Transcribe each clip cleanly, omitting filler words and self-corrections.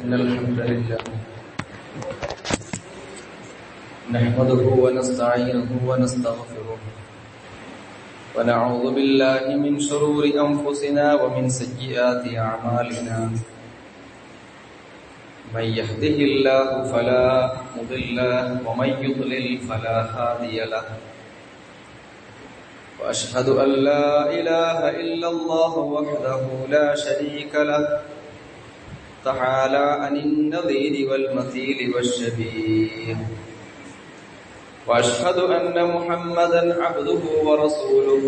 إن الحمد لله نحمده ونستعينه ونستغفره ونعوذ بالله من شرور أنفسنا ومن سيئات أعمالنا من يهده الله فلا مضل له ومن يضلل فلا هادي له وأشهد أن لا إله إلا الله وحده لا شريك له تعالى عن النظير والمثيل والشبيه وأشهد أن محمدا عبده ورسوله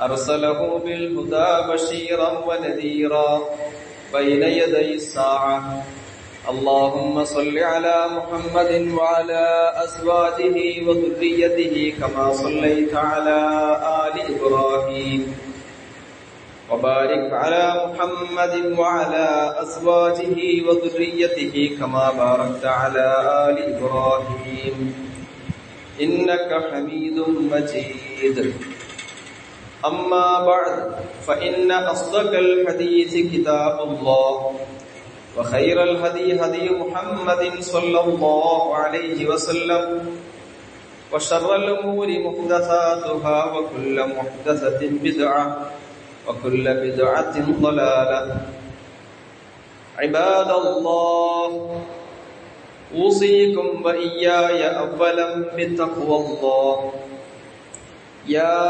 أرسله بالهدى بشيرا ونذيرا بين يدي الساعة اللهم صل على محمد وعلى أزواجه وذريته كما صليت على آل إبراهيم وبارك على محمد وعلى أزواجه وذريته كما باركت على آل إبراهيم إنك حميد مجيد أما بعد فإن أصدق الحديث كتاب الله وخير الهدي هدي محمد صلى الله عليه وسلم وشر الأمور محدثاتها وكل محدثة بدعة وكل بدعة ضلالة عباد الله أوصيكم وإياي أولا بتقوى الله يا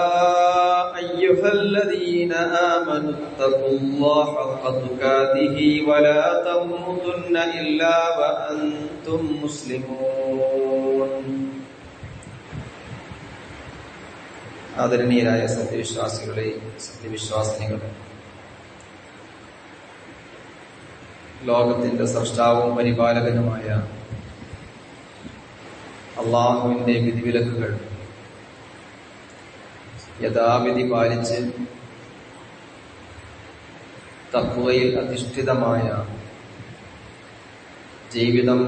أيها الذين آمنوا اتقوا الله حق تقاته ولا تموتن إلا وأنتم مسلمون ആദരണീയരായ സത്യവിശ്വാസികളെ, സത്യവിശ്വാസിനികളെ, ലോകത്തിന്റെ സ്രഷ്ടാവും പരിപാലകനുമായ അള്ളാഹുവിന്റെ വിധിവിലക്കുകൾ യഥാവിധി പാലിച്ച് തഖ്വയിൽ അധിഷ്ഠിതമായ ജീവിതം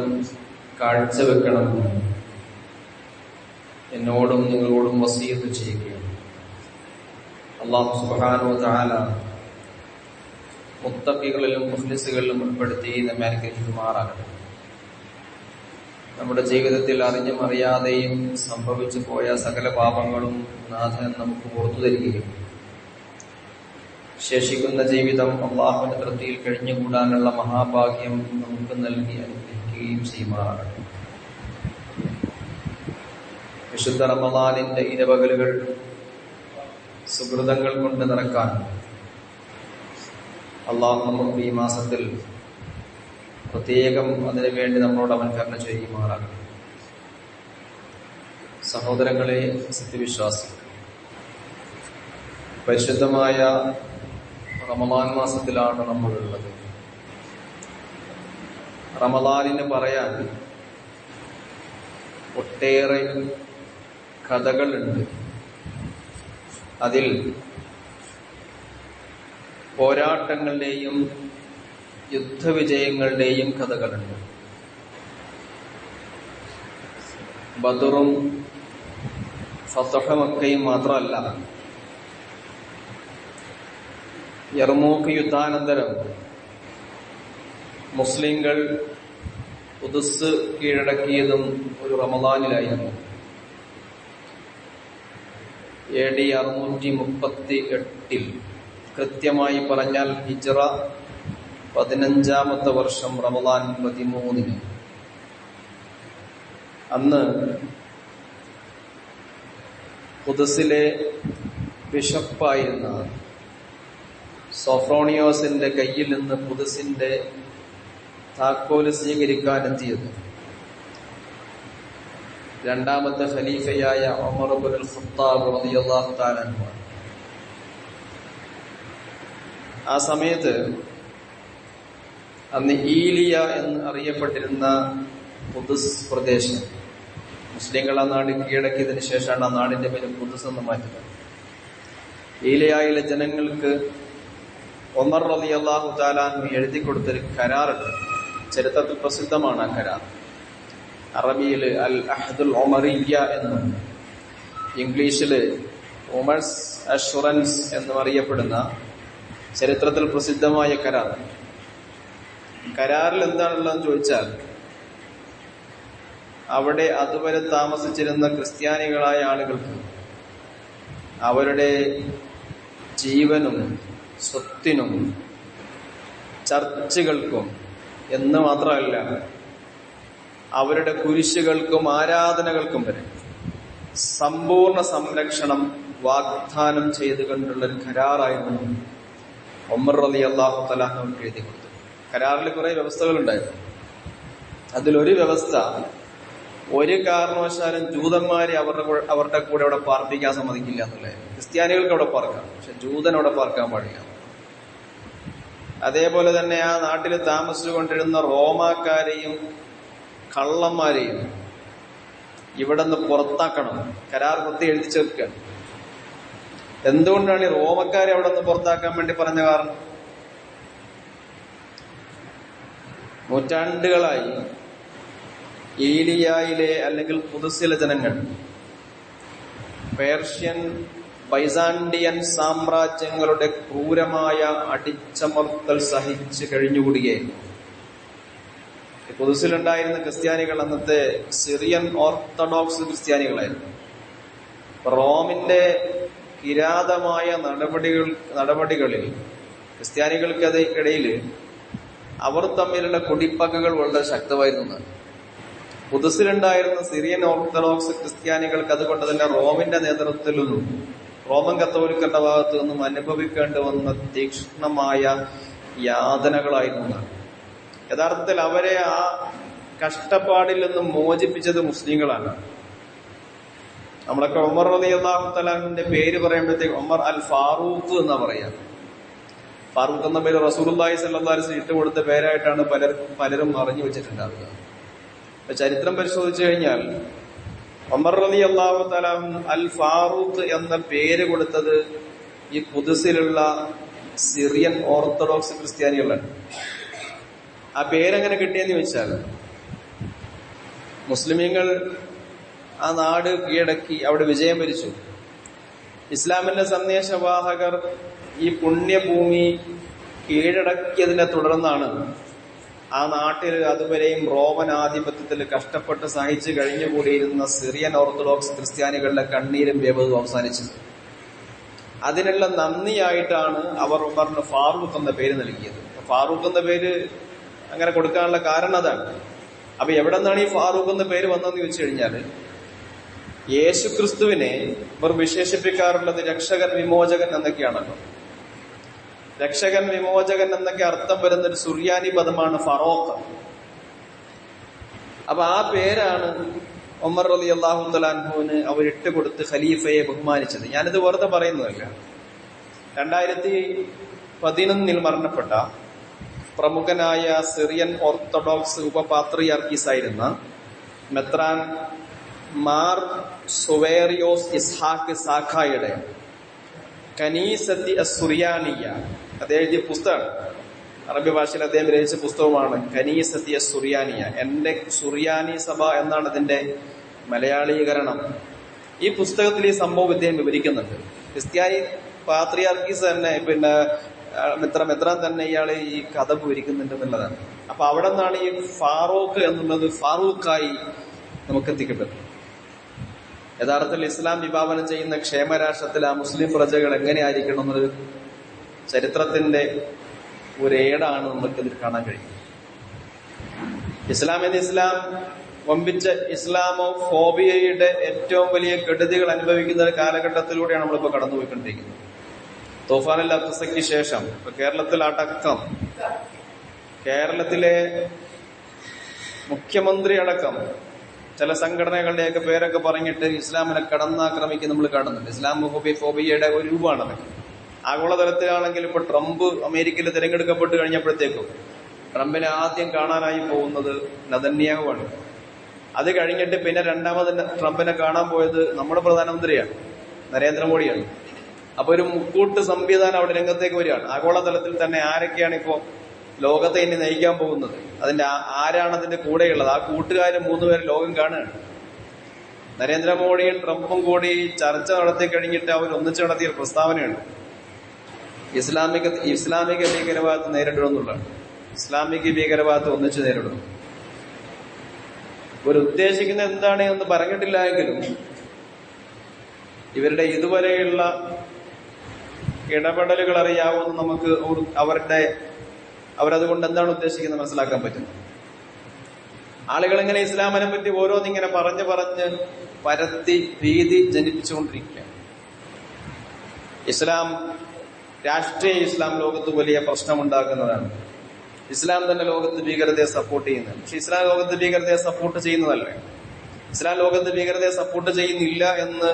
കാഴ്ചവെക്കണമെന്ന് എന്നോടും നിങ്ങളോടും വസിയത്ത് ചെയ്യുകയാണ്. അല്ലാഹു സുബ്ഹാനഹു വ തആല മുത്തഖികളിലും മുഖ്ലിസുകളിലും ഉൾപ്പെടുത്തി നമ്മെ അനുഗ്രഹിക്കുമാറാകട്ടെ. നമ്മുടെ ജീവിതത്തിൽ അറിഞ്ഞും അറിയാതെയും സംഭവിച്ചു പോയ സകല പാപങ്ങളും നാഥൻ നമുക്ക് പുറത്തു തരികയും ശേഷിക്കുന്ന ജീവിതം അല്ലാഹുവിന്റെ തൃപ്തിയിൽ കഴിഞ്ഞുകൂടാനുള്ള മഹാഭാഗ്യം നമുക്ക് നൽകി അനുഗ്രഹിക്കുകയും ചെയ്യുമാറാകട്ടെ. വിശുദ്ധ റമളാനിന്റെ ഇരവകലുകൾ സുഹൃതങ്ങൾ കൊണ്ട് നിറക്കാൻ അല്ലാഹു നമുക്ക് ഈ മാസത്തിൽ പ്രത്യേകം അതിനു വേണ്ടി നമ്മളോട് അവൻ കരുണ ചെയ്യുമാറാകട്ടെ. സഹോദരങ്ങളെ, സത്യവിശ്വാസികൾ, പരിശുദ്ധമായ റമളാൻ മാസത്തിലാണ് നമ്മളുള്ളത്. റമളാനിന് പറയാൻ ഒട്ടേറെ കഥകളുണ്ട്. അതിൽ പോരാട്ടങ്ങളുടെയും യുദ്ധവിജയങ്ങളുടെയും കഥകളുണ്ട്. ബദറും ഫത്ഹ് മക്കയും മാത്രമല്ല, യർമൂക്ക് യുദ്ധാനന്തരം മുസ്ലിങ്ങൾ ഖുദ്സ് കീഴടക്കിയതും ഒരു റമളാനിലായിരുന്നു. AD 638 കൃത്യമായി പറഞ്ഞാൽ ഹിജ്റ 15ാമത്തെ വർഷം റമളാൻ 13 അന്ന് ഖുദ്സിലെ ബിഷപ്പായിരുന്ന സോഫ്രോണിയോസിന്റെ കയ്യിൽ നിന്ന് ഖുദ്സിന്റെ താക്കോല് സ്വീകരിക്കാനെത്തിയത് രണ്ടാമത്തെ ഖലീഫയായ ഉമർ ഇബ്നുൽ ഖത്താബ് റളിയല്ലാഹു തആല അൻഹു. ആ സമയത്ത് അന്ന് ഈലിയ എന്ന് അറിയപ്പെട്ടിരുന്ന ഖുദ്സ് പ്രദേശം മുസ്ലിങ്ങൾ ആ നാട് കീഴടക്കിയതിനു ശേഷമാണ് ആ നാടിന്റെ പേര് ഖുദ്സ് എന്ന് മാറ്റുന്നത്. ഈലിയയിലെ ജനങ്ങൾക്ക് ഉമർ റളിയല്ലാഹു തആല അൻഹു എഴുതി കൊടുത്തൊരു കരാറുണ്ട്. ചരിത്രത്തിൽ പ്രസിദ്ധമാണ് ആ കരാർ. അറബിയിൽ അൽ അഹ്ദുൽ ഉമറിയ്യ എന്നും ഇംഗ്ലീഷില് ഉമർസ് അഷുറൻസ് എന്നും അറിയപ്പെടുന്ന ചരിത്രത്തിൽ പ്രസിദ്ധമായ കരാർ. കരാറിൽ എന്താണുള്ളതെന്ന് ചോദിച്ചാൽ, അവിടെ അതുവരെ താമസിച്ചിരുന്ന ക്രിസ്ത്യാനികളായ ആളുകൾക്ക് അവരുടെ ജീവനും സ്വത്തിനും ചർച്ചുകൾക്കും എന്ന് മാത്രമല്ല അവരുടെ കുരിശുകൾക്കും ആരാധനകൾക്കും വരെ സമ്പൂർണ്ണ സംരക്ഷണം വാഗ്ദാനം ചെയ്തുകൊണ്ടുള്ളൊരു കരാറായിരുന്നു ഉമർ റളിയല്ലാഹു തആല അൻഹു എഴുതി കൊടുത്തു. കരാറിൽ കുറെ വ്യവസ്ഥകളുണ്ടായിരുന്നു. അതിലൊരു വ്യവസ്ഥ, ഒരു കാരണവശാലും ജൂതന്മാരെ അവരുടെ കൂടെ അവിടെ പാർപ്പിക്കാൻ സമ്മതിക്കില്ല എന്നുള്ളതായിരുന്നു. ക്രിസ്ത്യാനികൾക്ക് അവിടെ പാർക്കാം, പക്ഷെ ജൂതൻ അവിടെ പാർക്കാൻ പാടില്ല. അതേപോലെ തന്നെ ആ നാട്ടിൽ താമസിച്ചുകൊണ്ടിരുന്ന റോമാക്കാരെയും കള്ളന്മാരെയും ഇവിടെ നിന്ന് പുറത്താക്കണം. കരാർ പ്രതി എഴുതി ചേർക്കുക. എന്തുകൊണ്ടാണ് ഈ റോമക്കാരെ അവിടെ നിന്ന് പുറത്താക്കാൻ വേണ്ടി പറഞ്ഞ കാരണം? നൂറ്റാണ്ടുകളായി ഏലിയായിലെ അല്ലെങ്കിൽ ഖുദ്സിലെ ജനങ്ങൾ പേർഷ്യൻ ബൈസാൻഡിയൻ സാമ്രാജ്യങ്ങളുടെ ക്രൂരമായ അടിച്ചമർത്തൽ സഹിച്ച് കഴിഞ്ഞുകൂടുകയായിരുന്നു. ഖുദ്സിലുണ്ടായിരുന്ന ക്രിസ്ത്യാനികൾ അന്നത്തെ സിറിയൻ ഓർത്തഡോക്സ് ക്രിസ്ത്യാനികളായിരുന്നു. റോമിന്റെ കിരാതമായ നടപടികളിൽ ക്രിസ്ത്യാനികൾക്കിടയിൽ അവർ തമ്മിലുള്ള കുടിപ്പകകൾ വളരെ ശക്തമായിരുന്നു. ഖുദ്സിലുണ്ടായിരുന്ന സിറിയൻ ഓർത്തഡോക്സ് ക്രിസ്ത്യാനികൾക്ക് അതുകൊണ്ട് തന്നെ റോമിന്റെ നേതൃത്വത്തിൽ നിന്നും റോമൻ കത്തോലിക്കരുടെ ഭാഗത്തു നിന്നും അനുഭവിക്കേണ്ടി വന്ന തീക്ഷ്ണമായ യാതനകളായിരുന്നു. യഥാർത്ഥത്തിൽ അവരെ ആ കഷ്ടപ്പാടിൽ നിന്നും മോചിപ്പിച്ചത് മുസ്ലിങ്ങളാണ്. നമ്മളൊക്കെ ഉമർ റളിയല്ലാഹു തആലയുടെ പേര് പറയുമ്പോഴത്തേക്ക് ഉമർ അൽ ഫാറൂഖ് എന്നാ പറയാ. ഫാറൂഖ് എന്ന പേര് റസൂലുള്ളാഹി സ്വല്ലല്ലാഹു അലൈഹി വസല്ലം ഇട്ടുകൊടുത്ത പേരായിട്ടാണ് പലരും അറിഞ്ഞു വെച്ചിട്ടുണ്ടാവുക. ചരിത്രം പരിശോധിച്ചു കഴിഞ്ഞാൽ ഉമർ റളിയല്ലാഹു തആല അൽ ഫാറൂഖ് എന്ന പേര് കൊടുത്തത് ഈ ഖുദ്സിലുള്ള സിറിയൻ ഓർത്തഡോക്സ് ക്രിസ്ത്യാനികളാണ്. ആ പേരെങ്ങനെ കിട്ടിയെന്ന് ചോദിച്ചാൽ, മുസ്ലിമീങ്ങൾ ആ നാട് കീഴടക്കി അവിടെ വിജയം വരിച്ചു. ഇസ്ലാമിന്റെ സന്ദേശവാഹകർ ഈ പുണ്യഭൂമി കീഴടക്കിയതിനെ തുടർന്നാണ് ആ നാട്ടിൽ അതുവരെയും റോമൻ ആധിപത്യത്തിൽ കഷ്ടപ്പെട്ട് സഹിച്ചു കഴിഞ്ഞുകൂടിയിരുന്ന സിറിയൻ ഓർത്തഡോക്സ് ക്രിസ്ത്യാനികളുടെ കണ്ണീരും വ്യവതും അവസാനിച്ചത്. അതിനുള്ള നന്ദിയായിട്ടാണ് അവർ ഉമറിന് ഫാറൂഖ് എന്ന പേര് നൽകിയത്. ഫാറൂഖ് എന്ന പേര് അങ്ങനെ കൊടുക്കാനുള്ള കാരണം അതാണ്. അപ്പൊ എവിടെ നിന്നാണ് ഈ ഫാറൂഖ് എന്ന പേര് വന്നതെന്ന് ചോദിച്ചു കഴിഞ്ഞാൽ, യേശു ക്രിസ്തുവിനെ ഇവർ വിശേഷിപ്പിക്കാറുള്ളത് രക്ഷകൻ, വിമോചകൻ എന്നൊക്കെയാണല്ലോ. രക്ഷകൻ, വിമോചകൻ എന്നൊക്കെ അർത്ഥം വരുന്ന ഒരു സുറിയാനി പദമാണ് ഫറോഖ്. അപ്പൊ ആ പേരാണ് ഉമർ റളിയല്ലാഹു തആല അൻഹുവിന് അവരിട്ട് കൊടുത്ത് ഖലീഫയെ ബഹുമാനിച്ചത്. ഞാനിത് വെറുതെ പറയുന്നതല്ല. 2011 മരണപ്പെട്ട പ്രമുഖനായ സിറിയൻ ഓർത്തഡോക്സ് ഉപപാത്രിയാർക്കീസ് ആയിരുന്ന മെത്രാൻ മാർ സുവേറിയോസ് ഇസ്ഹാഖ് സാഖായുടെ കനീസത്തി അസുറിയാനിയ അദ്ദേഹം എഴുതിയ പുസ്തകമാണ്. അറബി ഭാഷയിൽ അദ്ദേഹം രചിച്ച പുസ്തകമാണ് കനീസത്തി അസുറിയാനിയ. എന്റെ സുറിയാനി സഭ എന്നാണ് ഇതിന്റെ മലയാളീകരണം. ഈ പുസ്തകത്തിൽ ഈ സംഭവം ഇദ്ദേഹം വിവരിക്കുന്നുണ്ട്. ക്രിസ്ത്യാനി പാത്രിയാർക്കീസ് തന്നെ മെത്രാൻ തന്നെ ഇയാള് ഈ കഥ വിവരിക്കുന്നുണ്ട് എന്നുള്ളതാണ്. അപ്പൊ അവിടെ നിന്നാണ് ഈ ഫാറൂഖ് എന്നുള്ളത് ഫാറൂഖായി നമുക്ക് എത്തിക്കപ്പെട്ടത്. യഥാർത്ഥത്തിൽ ഇസ്ലാം വിഭാവനം ചെയ്യുന്ന ക്ഷേമരാഷ്ട്രത്തിൽ ആ മുസ്ലിം പ്രജകൾ എങ്ങനെയായിരിക്കണം എന്നൊരു ചരിത്രത്തിന്റെ ഒരേടാണ് നമുക്കിതിൽ കാണാൻ കഴിയും. ഇസ്ലാം വമ്പിച്ച ഇസ്ലാമോ ഫോബിയയുടെ ഏറ്റവും വലിയ കെടുതികൾ മുന്നേറുന്ന ഒരു കാലഘട്ടത്തിലൂടെയാണ് നമ്മളിപ്പോ കടന്നുപോയിക്കൊണ്ടിരിക്കുന്നത്. തോഫാനുൽ അഖ്സയ്ക്ക് ശേഷം ഇപ്പൊ കേരളത്തിലടക്കം, കേരളത്തിലെ മുഖ്യമന്ത്രി അടക്കം ചില സംഘടനകളുടെയൊക്കെ പേരൊക്കെ പറഞ്ഞിട്ട് ഇസ്ലാമിനെ കടന്നാക്രമിക്കും നമ്മൾ കാണുന്നുണ്ട്. ഇസ്ലാമോഫോബിയയുടെ ഒരു രൂപമാണത്. ആഗോളതലത്തിലാണെങ്കിൽ ഇപ്പൊ ട്രംപ് അമേരിക്കയിൽ തിരഞ്ഞെടുക്കപ്പെട്ട് കഴിഞ്ഞപ്പോഴത്തേക്കും ട്രംപിനെ ആദ്യം കാണാനായി പോകുന്നത് നെതന്യാഹുവാണ്. അത് കഴിഞ്ഞിട്ട് പിന്നെ രണ്ടാമത് ട്രംപിനെ കാണാൻ പോയത് നമ്മുടെ പ്രധാനമന്ത്രിയാണ്, നരേന്ദ്രമോദിയാണ്. അപ്പൊ ഒരു മുക്കൂട്ട് സംവിധാനം അവിടെ രംഗത്തേക്ക് വരികയാണ്. ആഗോളതലത്തിൽ തന്നെ ആരൊക്കെയാണ് ഇപ്പോ ലോകത്തെ ഇനി നയിക്കാൻ പോകുന്നത്, അതിന്റെ ആരാണ് അതിന്റെ കൂടെയുള്ളത്, ആ കൂട്ടുകാരും 3 പേര് ലോകം കാണുകയാണ്. നരേന്ദ്രമോദിയും ട്രംപും കൂടി ചർച്ച നടത്തി കഴിഞ്ഞിട്ട് അവർ ഒന്നിച്ചു നടത്തിയ പ്രസ്താവനയുണ്ട്, ഇസ്ലാമിക ഭീകരവാദത്തെ നേരിടണമെന്നുള്ളതാണ്. ഇസ്ലാമിക ഭീകരവാദത്തെ ഒന്നിച്ചു നേരിടുന്നു. ഇവർ ഉദ്ദേശിക്കുന്നത് എന്താണ് എന്ന് പറഞ്ഞിട്ടില്ല എങ്കിലും ഇവരുടെ ഇതുവരെയുള്ള ഇടപെടലുകൾ അറിയാവുന്ന നമുക്ക് അവരതുകൊണ്ട് എന്താണ് ഉദ്ദേശിക്കുന്നത് മനസ്സിലാക്കാൻ പറ്റും. ആളുകൾ ഇങ്ങനെ ഇസ്ലാമിനെ പറ്റി ഓരോന്നിങ്ങനെ പറഞ്ഞ് പരത്തി ഭീതി ജനിപ്പിച്ചുകൊണ്ടിരിക്കുക. ഇസ്ലാം, രാഷ്ട്രീയ ഇസ്ലാം ലോകത്ത് വലിയ പ്രശ്നമുണ്ടാക്കുന്നതാണ്. ഇസ്ലാം തന്നെ ലോകത്ത് ഭീകരതയെ സപ്പോർട്ട് ചെയ്യുന്നത്. പക്ഷെ ഇസ്ലാം ലോകത്ത് ഭീകരതയെ സപ്പോർട്ട് ചെയ്യുന്നതല്ല. ഇസ്ലാം ലോകത്ത് ഭീകരതയെ സപ്പോർട്ട് ചെയ്യുന്നില്ല എന്ന്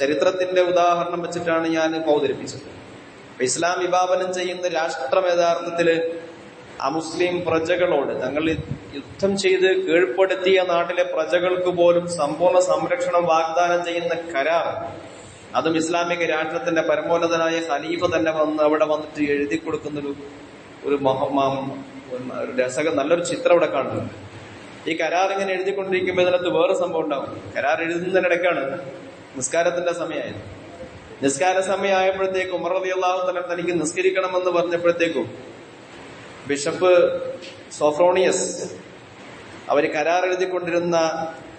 ചരിത്രത്തിന്റെ ഉദാഹരണം വെച്ചിട്ടാണ് ഞാൻ അവതരിപ്പിച്ചത്. ഇസ്ലാം വിഭാവനം ചെയ്യുന്ന രാഷ്ട്രം യഥാർത്ഥത്തില് അമുസ്ലിം പ്രജകളോട് തങ്ങൾ യുദ്ധം ചെയ്ത് കീഴ്പ്പെടുത്തിയ നാട്ടിലെ പ്രജകൾക്ക് പോലും സമ്പൂർണ്ണ സംരക്ഷണം വാഗ്ദാനം ചെയ്യുന്ന കരാർ, അതും ഇസ്ലാമിക രാഷ്ട്രത്തിന്റെ പരമോന്നതനായ ഖലീഫ തന്നെ അവിടെ വന്നിട്ട് എഴുതി കൊടുക്കുന്നൊരു നല്ലൊരു ചിത്രം ഇവിടെ കാണുന്നുണ്ട്. ഈ കരാർ ഇങ്ങനെ എഴുതിക്കൊണ്ടിരിക്കുമ്പോൾ ഇതിനകത്ത് വേറെ സംഭവം ഉണ്ടാവും. കരാർ എഴുതുന്നതിനിടയ്ക്കാണ് നിസ്കാരത്തിന്റെ സമയമായത്. നിസ്കാര സമയമായപ്പോഴത്തേക്കും ഉമർ റളിയല്ലാഹു തആല തനിക്ക് നിസ്കരിക്കണമെന്ന് പറഞ്ഞപ്പോഴത്തേക്കും ബിഷപ്പ് സോഫ്രോണിയസ് അവര് കരാർ എഴുതിക്കൊണ്ടിരുന്ന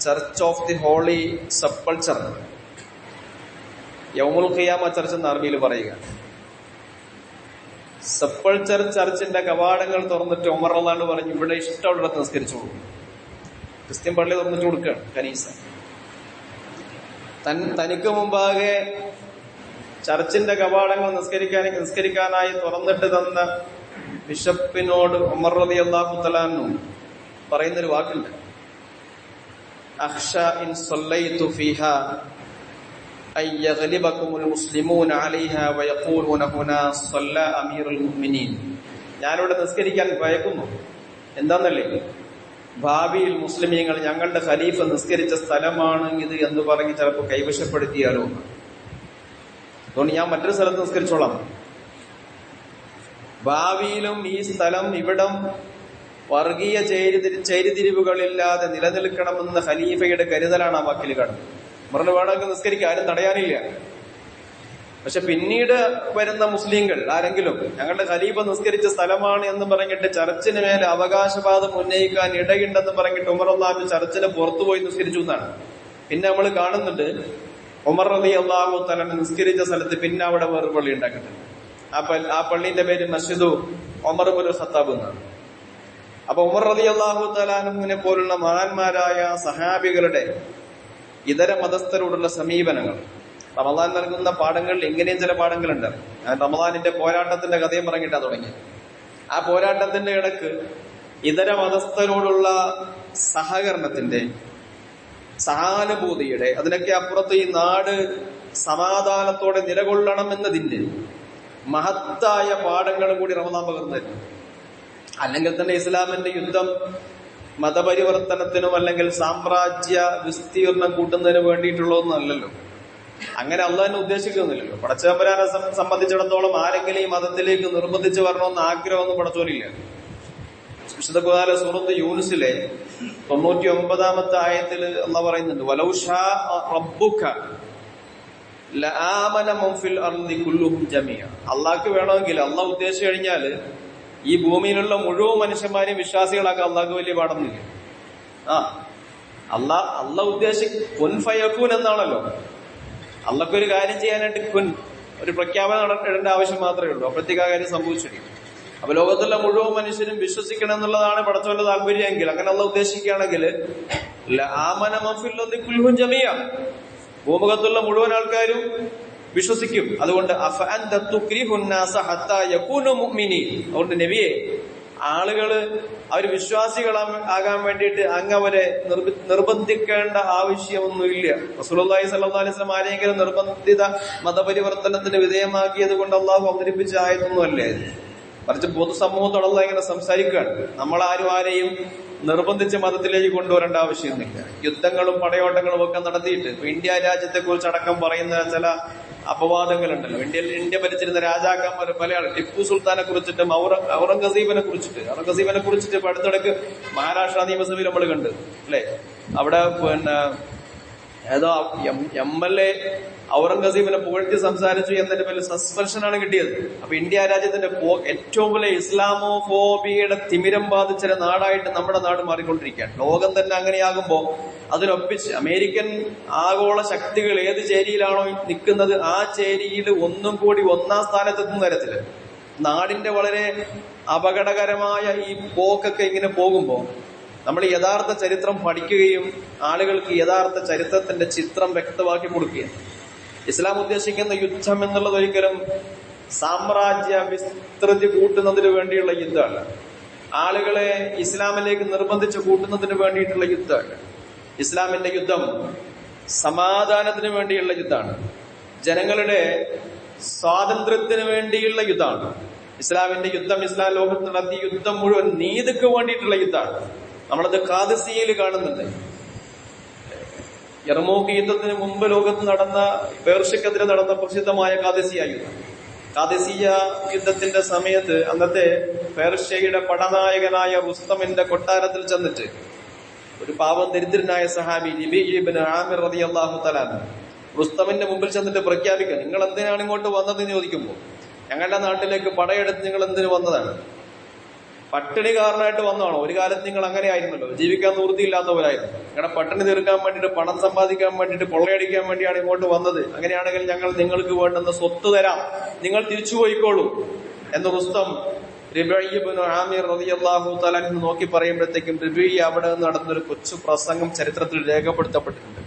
ചർച്ച് ഓഫ് ദി ഹോളി സപ്പൾച്ചർ, യൗമുൽ ഖിയാമ ചർച്ച് എന്ന് അറബിയിൽ പറയുക, സപ്പൾച്ചർ ചർച്ചിന്റെ കവാടങ്ങൾ തുറന്നിട്ട് ഉമർ റളിയല്ലാഹു പറഞ്ഞു, ഇവിടെ ഇഷ്ടമുള്ളിടത്ത് നിസ്കരിച്ചു കൊടുക്കും. ക്രിസ്ത്യൻ പള്ളി തുറന്നിട്ട് കൊടുക്കുകയാണ് കനീസ. തനിക്ക് മുമ്പാകെ ചർച്ചിന്റെ കവാടങ്ങൾ നിസ്കരിക്കാനായി തുറന്നിട്ട് തന്ന ബിഷപ്പിനോട് ഉമർ റളിയല്ലാഹു തആല അൻഹു പറയുന്നൊരു വാക്കുണ്ട്, അഖ്ഷ ഇൻ സല്ലൈതു ഫീഹാ അയ്യഗ്ലിബകുമുൽ മുസ്ലിമൂന അലൈഹാ വയഖൂലുന ഹുനാ സല്ല അമീറുൽ മുഅ്മിനീൻ. ഞാനിവിടെ നിസ്കരിക്കാൻ ഭയക്കുന്നു. എന്താന്നല്ലേ, ഭാവിയിൽ മുസ്ലിമീങ്ങൾ ഞങ്ങളുടെ ഖലീഫ നിസ്കരിച്ച സ്ഥലമാണ് ഇത് എന്ന് പറഞ്ഞ് ചിലപ്പോൾ കൈവശപ്പെടുത്തിയാലോ, അതുകൊണ്ട് ഞാൻ മറ്റൊരു സ്ഥലത്ത് നിസ്കരിച്ചോളാം. ഭാവിയിലും ഈ സ്ഥലം, ഇവിടം വർഗീയ ചേരിതിരിവുകളില്ലാതെ നിലനിൽക്കണമെന്ന ഖലീഫയുടെ കരുതലാണ് ആ വാക്കിൽ കാണുന്നത്. ഉമറിന് വേണമെങ്കിൽ നിസ്കരിക്കാൻ ആരും തടയാനില്ല. പക്ഷെ പിന്നീട് വരുന്ന മുസ്ലിങ്ങൾ ആരെങ്കിലും ഞങ്ങളുടെ ഖലീഫ നിസ്കരിച്ച സ്ഥലമാണ് എന്ന് പറഞ്ഞിട്ട് ചർച്ചിന് മേലെ അവകാശവാദം ഉന്നയിക്കാൻ ഇടയുണ്ടെന്ന് പറഞ്ഞിട്ട് ഉമർ റളിയല്ലാഹു ചർച്ചിന് പുറത്തുപോയി നിസ്കരിച്ചു എന്നാണ്. പിന്നെ നമ്മൾ കാണുന്നുണ്ട് ഉമർ റളിയല്ലാഹു തആല നിസ്കരിച്ച സ്ഥലത്ത് പിന്നെ അവിടെ വേറെ പള്ളി ഉണ്ടാക്കിയിട്ടുണ്ട്. ആ പള്ളിന്റെ പേര് മസ്ജിദു ഉമർ ഇബ്നുൽ ഖത്താബ് എന്നാണ്. അപ്പൊ ഉമർ റളിയല്ലാഹു തആല അൻഹുവിനെ പോലുള്ള മഹാന്മാരായ സഹാബികളുടെ ഇതര മതസ്ഥരോടുള്ള സമീപനങ്ങൾ, റമദാൻ നൽകുന്ന പാഠങ്ങളിൽ ഇങ്ങനെയും ചില പാഠങ്ങളുണ്ട്. ഞാൻ റമദാനിന്റെ പോരാട്ടത്തിന്റെ കഥയും പറഞ്ഞിട്ടാ തുടങ്ങി. ആ പോരാട്ടത്തിന്റെ ഇടക്ക് ഇതര മതസ്ഥരോടുള്ള സഹകരണത്തിന്റെ, സഹാനുഭൂതിയുടെ, അതിനൊക്കെ അപ്പുറത്ത് ഈ നാട് സമാധാനത്തോടെ നിലകൊള്ളണമെന്നതിന്റെ മഹത്തായ പാഠങ്ങളും കൂടി റമദാൻ പകർന്നു. അല്ലെങ്കിൽ തന്നെ ഇസ്ലാമിന്റെ യുദ്ധം മതപരിവർത്തനത്തിനും അല്ലെങ്കിൽ സാമ്രാജ്യ വിസ്തീർണം കൂട്ടുന്നതിന് വേണ്ടിയിട്ടുള്ളതൊന്നുമല്ലല്ലോ. അങ്ങനെ അള്ളാഹിനെ ഉദ്ദേശിക്കുന്നില്ലല്ലോ. പടച്ചതമ്പുരാനെ സംബന്ധിച്ചിടത്തോളം ആരെങ്കിലും ഈ മതത്തിലേക്ക് നിർബന്ധിച്ച് വരണമെന്ന് ആഗ്രഹമൊന്നും പടച്ചോനില്ല. വിശുദ്ധ ഖുർആനിലെ സൂറത്ത് യൂനുസിലെ 99-ാമത്തെ ആയത്തിൽ അള്ളാഹ് പറയുന്നുണ്ട്, വലൗ ശാ റബ്ബുക ലആമന മൻ ഫിൽ അർദി കുല്ലുഹും ജമീഅ. അള്ളാഹ്ക്ക് വേണമെങ്കിൽ, അള്ളാഹ് ഉദ്ദേശിച്ചു കഴിഞ്ഞാൽ ഈ ഭൂമിയിലുള്ള മുഴുവൻ മനുഷ്യന്മാരെയും വിശ്വാസികളാക്കാൻ അള്ളാഹ്ക്ക് വലിയ പാടൊന്നുമില്ല. അള്ളാഹ് കുൻ ഫയകൂൻ എന്നാണല്ലോ. അള്ളാഹ്ക്കൊരു കാര്യം ചെയ്യാനായിട്ട് ഒരു പ്രഖ്യാപനം നടത്തേണ്ട ആവശ്യം മാത്രമേ ഉള്ളൂ. അപ്പോഴത്തേക്ക് ആ കാര്യം സംഭവിച്ചിരിക്കും. അപ്പൊ ലോകത്തുള്ള മുഴുവൻ മനുഷ്യരും വിശ്വസിക്കണം എന്നുള്ളതാണ് പടച്ചവന്റെ താല്പര്യമെങ്കിൽ, അങ്ങനെ അള്ളാഹ് ഉദ്ദേശിക്കുകയാണെങ്കിൽ ലആമന മൻ ഫിൽ അർദി കുല്ലുഹും ജമീഅ, ഭൂമുഖത്തുള്ള മുഴുവൻ ആൾക്കാരും വിശ്വസിക്കും. അതുകൊണ്ട് അഫഅൻത തുക്രിഹുൻ നാസ ഹത്താ യകൂനു മുഅ്മിനീൻ. അതുകൊണ്ട് നബിയെ, ആളുകള് അവർ വിശ്വാസികളാകാൻ വേണ്ടിയിട്ട് അങ്ങ് അവരെ നിർബന്ധിക്കേണ്ട ആവശ്യമൊന്നുമില്ല. റസൂലുള്ളാഹി സ്വല്ലല്ലാഹു അലൈഹി വസല്ലം ആരെങ്കിലും നിർബന്ധിത മതപരിവർത്തനത്തിന് വിധേയമാക്കിയത് കൊണ്ട് അള്ളാഹു അവതരിപ്പിച്ച ആയതൊന്നും അല്ലേ. മറിച്ച് പൊതുസമൂഹത്തോട് അള്ളാഹ് ഇങ്ങനെ സംസാരിക്കുകയാണ്. നമ്മളാരും ആരെയും നിർബന്ധിച്ച മതത്തിലേക്ക് കൊണ്ടുവരേണ്ട ആവശ്യമൊന്നുമില്ല. യുദ്ധങ്ങളും പടയോട്ടങ്ങളും ഒക്കെ നടത്തിയിട്ട് ഇപ്പൊ ഇന്ത്യ രാജ്യത്തെ കുറിച്ച് അടക്കം പറയുന്ന ചില അപവാദങ്ങളുണ്ടല്ലോ. ഇന്ത്യ ഭരിച്ചിരുന്ന രാജാക്കന്മാർ പല ആൾ, ടിപ്പു സുൽത്താനെ കുറിച്ചിട്ടും ഔറംഗസീബിനെ കുറിച്ചിട്ട് ഇപ്പൊ അടുത്തിടക്ക് മഹാരാഷ്ട്ര നിയമസഭയിൽ നമ്മൾ കണ്ട് അല്ലെ. അവിടെ പിന്നെ ഏതോ MLA ഔറംഗസീബിനെ പുകഴ്ത്തി സംസാരിച്ചു എന്നതിന്റെ പേരിൽ സസ്പെൻഷനാണ് കിട്ടിയത്. അപ്പൊ ഇന്ത്യ രാജ്യത്തിന്റെ ഏറ്റവും വലിയ ഇസ്ലാമോഫോബിയയുടെ തിമിരം ബാധിച്ച നാടായിട്ട് നമ്മുടെ നാട് മാറിക്കൊണ്ടിരിക്കുകയാണ്. ലോകം തന്നെ അങ്ങനെയാകുമ്പോ അതിനൊപ്പിച്ച് അമേരിക്കൻ ആഗോള ശക്തികൾ ഏത് ചേരിയിലാണോ നിൽക്കുന്നത് ആ ചേരിയിൽ ഒന്നും കൂടി ഒന്നാം സ്ഥാനത്തെത്തുന്ന തരത്തില് നാടിന്റെ വളരെ അപകടകരമായ ഈ പോക്കൊക്കെ ഇങ്ങനെ പോകുമ്പോ നമ്മൾ യഥാർത്ഥ ചരിത്രം പഠിക്കുകയും ആളുകൾക്ക് യഥാർത്ഥ ചരിത്രത്തിന്റെ ചിത്രം വ്യക്തമാക്കി കൊടുക്കുകയാണ്. ഇസ്ലാം ഉദ്ദേശിക്കുന്ന യുദ്ധം എന്നുള്ളത് ഒരിക്കലും സാമ്രാജ്യ വിസ്തൃതി കൂട്ടുന്നതിന് വേണ്ടിയുള്ള യുദ്ധമല്ല. ആളുകളെ ഇസ്ലാമിലേക്ക് നിർബന്ധിച്ച് കൂട്ടുന്നതിന് വേണ്ടിയിട്ടുള്ള യുദ്ധമല്ല. ഇസ്ലാമിന്റെ യുദ്ധം സമാധാനത്തിന് വേണ്ടിയുള്ള യുദ്ധമാണ്. ജനങ്ങളുടെ സ്വാതന്ത്ര്യത്തിന് വേണ്ടിയുള്ള യുദ്ധമാണ്. ഇസ്ലാമിന്റെ യുദ്ധം, ഇസ്ലാം ലോകത്ത് നടത്തിയ യുദ്ധം മുഴുവൻ നീതിക്ക് വേണ്ടിയിട്ടുള്ള യുദ്ധമാണ്. നമ്മളത് ഖാദിസിയയിൽ കാണുന്നുണ്ട്. യർമൂക്ക് യുദ്ധത്തിന് മുമ്പ് ലോകത്ത് നടന്ന പേർഷ്യക്കെതിരെ നടന്ന പ്രസിദ്ധമായ ഖാദിസിയ യുദ്ധം. ഖാദിസിയ യുദ്ധത്തിന്റെ സമയത്ത് അന്നത്തെ പേർഷ്യയുടെ പടനായകനായ റുസ്തമിന്റെ കൊട്ടാരത്തിൽ ചെന്നിട്ട് ഒരു പാവം ദരിദ്രനായ സഹാബി ഇബ്നു ആമിർ റളിയല്ലാഹു തആല റുസ്തമിന്റെ മുമ്പിൽ ചെന്നിട്ട് പ്രഖ്യാപിക്കുക, നിങ്ങൾ എന്തിനാണ് ഇങ്ങോട്ട് വന്നതെന്ന് ചോദിക്കുമ്പോൾ, ഞങ്ങളുടെ നാട്ടിലേക്ക് പടയെടുത്ത് നിങ്ങൾ എന്തിനു വന്നതാണ്? പട്ടിണി കാരണമായിട്ട് വന്നതാണോ? ഒരു കാലത്ത് നിങ്ങൾ അങ്ങനെ ആയിരുന്നല്ലോ, ജീവിക്കാൻ നിവൃത്തിയില്ലാത്തവരായിരുന്നു. നിങ്ങളുടെ പട്ടിണി തീർക്കാൻ വേണ്ടിയിട്ട്, പണം സമ്പാദിക്കാൻ വേണ്ടിയിട്ട്, കൊള്ളയടിക്കാൻ വേണ്ടിയാണ് ഇങ്ങോട്ട് വന്നത്. അങ്ങനെയാണെങ്കിൽ ഞങ്ങൾ നിങ്ങൾക്ക് വേണ്ടുന്ന സ്വത്ത് തരാം, നിങ്ങൾ തിരിച്ചു പോയിക്കോളൂ എന്ന് റുസ്തം റിബഈ ഇബ്നു ആമിർ റളിയല്ലാഹു തആല നോക്കി പറയുമ്പോഴത്തേക്കും റിബഈ അവിടെ നിന്ന് നടന്നൊരു കൊച്ചു പ്രസംഗം ചരിത്രത്തിൽ രേഖപ്പെടുത്തപ്പെട്ടിട്ടുണ്ട്.